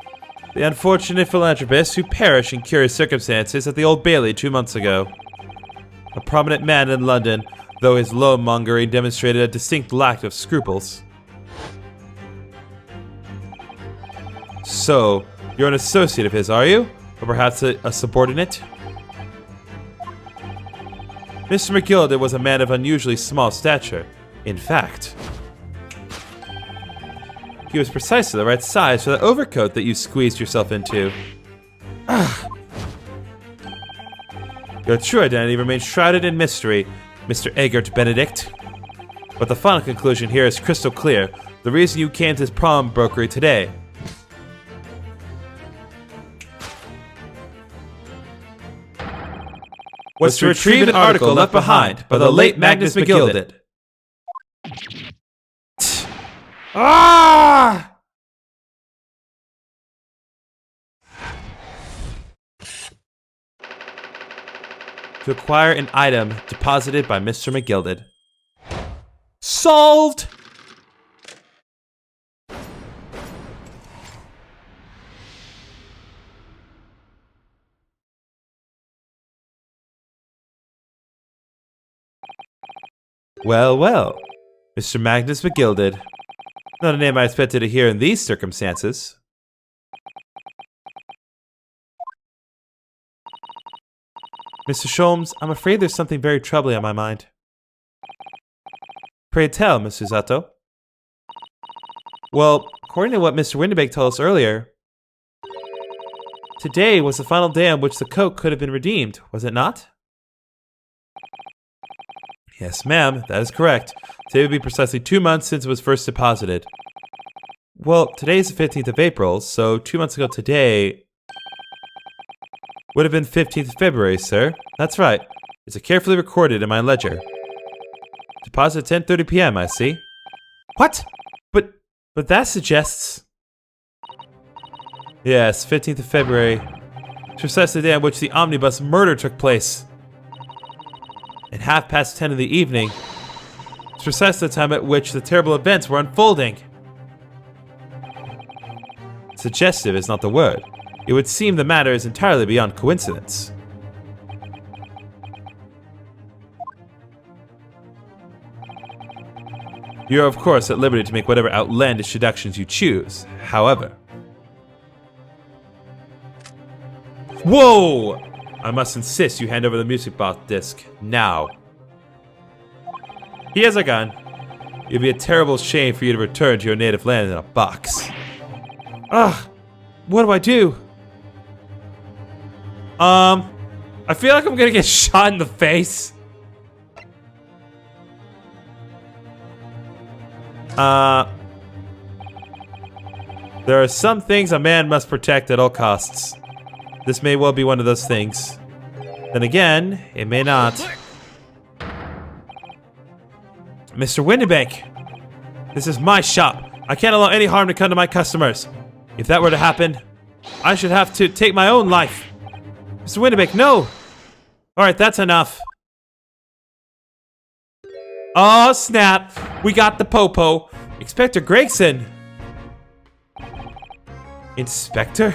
the unfortunate philanthropist who perished in curious circumstances at the Old Bailey 2 months ago. A prominent man in London, though his low-mongering demonstrated a distinct lack of scruples. So, you're an associate of his, are you? Or perhaps a subordinate? Mr. McGilded was a man of unusually small stature. In fact, he was precisely the right size for the overcoat that you squeezed yourself into. Your true identity remains shrouded in mystery, Mr. Eggert Benedict. But the final conclusion here is crystal clear. The reason you came to this prom brokery today was to retrieve an article left behind by the late Magnus McGilded. Ah! To acquire an item deposited by Mr. McGilded. Solved! Well, well, Mr. Magnus McGilded. Not a name I expected to hear in these circumstances. Mr. Sholmes, I'm afraid there's something very troubling on my mind. Pray tell, Mr. Zato. Well, according to what Mr. Windibank told us earlier, today was the final day on which the coat could have been redeemed, was it not? Yes, ma'am, that is correct. Today would be precisely 2 months since it was first deposited. Well, today is the 15th of April, so 2 months ago today would have been 15th of February, sir. That's right. It's carefully recorded in my ledger. Deposit at 10:30 p.m., I see. What? But that suggests... Yes, 15th of February. Precisely the day on which the omnibus murder took place. At 10:30 in the evening, it's precisely the time at which the terrible events were unfolding. Suggestive is not the word. It would seem the matter is entirely beyond coincidence. You are, of course, at liberty to make whatever outlandish deductions you choose. However... Whoa! I must insist you hand over the music box disc now. He has a gun. It would be a terrible shame for you to return to your native land in a box. Ugh! What do I do? I feel like I'm gonna get shot in the face. There are some things a man must protect at all costs. This may well be one of those things. Then again, it may not. Mr. Windibank, this is my shop. I can't allow any harm to come to my customers. If that were to happen, I should have to take my own life. Mr. Windibank, no! Alright, that's enough. Oh, snap. We got the popo. Inspector Gregson. Inspector?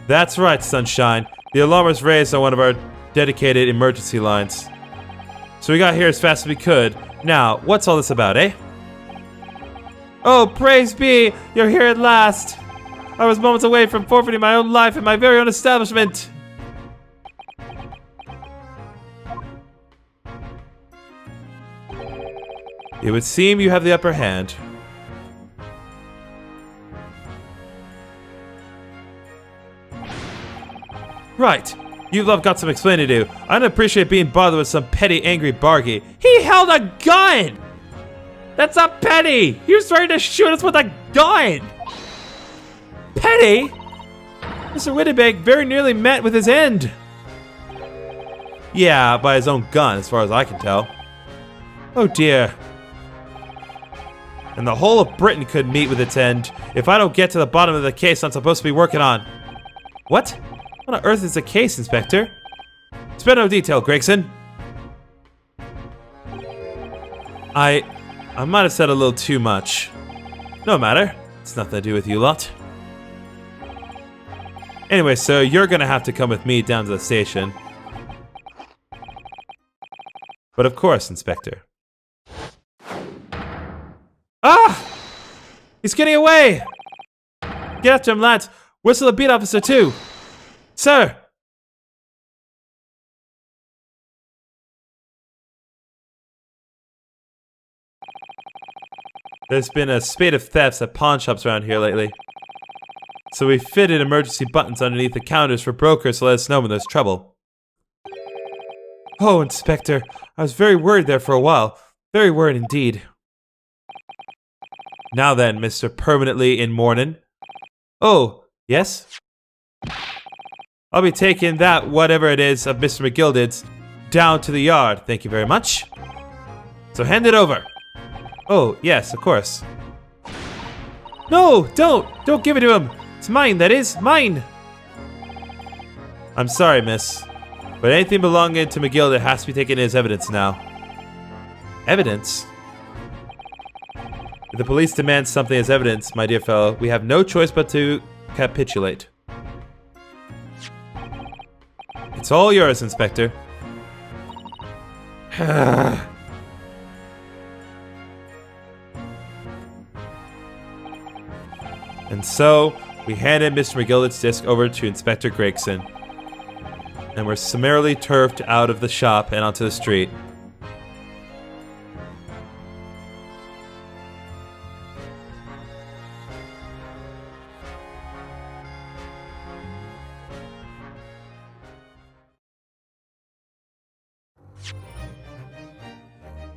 That's right, Sunshine. The alarm was raised on one of our dedicated emergency lines. So we got here as fast as we could. Now, what's all this about, eh? Oh, praise be! You're here at last! I was moments away from forfeiting my own life in my very own establishment! It would seem you have the upper hand. Right. You've got some explaining to do. I don't appreciate being bothered with some petty, angry bargy. He held a gun! That's not petty! He was trying to shoot us with a gun! Petty? Mr. Whittenbach very nearly met with his end. Yeah, by his own gun, as far as I can tell. Oh dear. And the whole of Britain could meet with its end if I don't get to the bottom of the case I'm supposed to be working on. What? What on earth is the case, Inspector? Spare no detail, Gregson. I might have said a little too much. No matter. It's nothing to do with you lot. Anyway, so you're gonna have to come with me down to the station. But of course, Inspector. Ah! He's getting away! Get after him, lads. Whistle the beat officer, too. Sir! There's been a spate of thefts at pawn shops around here lately. So we fitted emergency buttons underneath the counters for brokers to let us know when there's trouble. Oh, Inspector, I was very worried there for a while. Very worried indeed. Now then, Mr. Permanently in Mournin'. Oh, yes? I'll be taking that, whatever it is, of Mr. McGilded's down to the yard. Thank you very much. So hand it over. Oh, yes, of course. No, don't give it to him. It's mine, that is, mine. I'm sorry, miss, but anything belonging to McGilded has to be taken as evidence now. Evidence? If the police demand something as evidence, my dear fellow, we have no choice but to capitulate. It's all yours, Inspector. And so, we handed Mr. McGilded's disc over to Inspector Gregson, and were summarily turfed out of the shop and onto the street.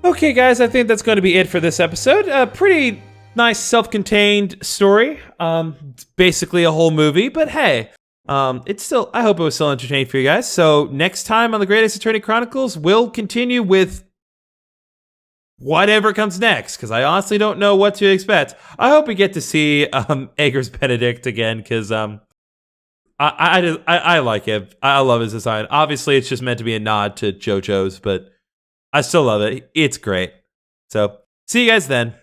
Okay, guys, I think that's going to be it for this episode. A pretty nice self-contained story. It's basically a whole movie, but hey, it's still, I hope it was still entertaining for you guys. So next time on the Great Ace Attorney Chronicles, we'll continue with whatever comes next, because I honestly don't know what to expect. I hope we get to see Eggers Benedict again, because I like it. I love his design. Obviously, it's just meant to be a nod to JoJo's, but I still love it. It's great. So, see you guys then.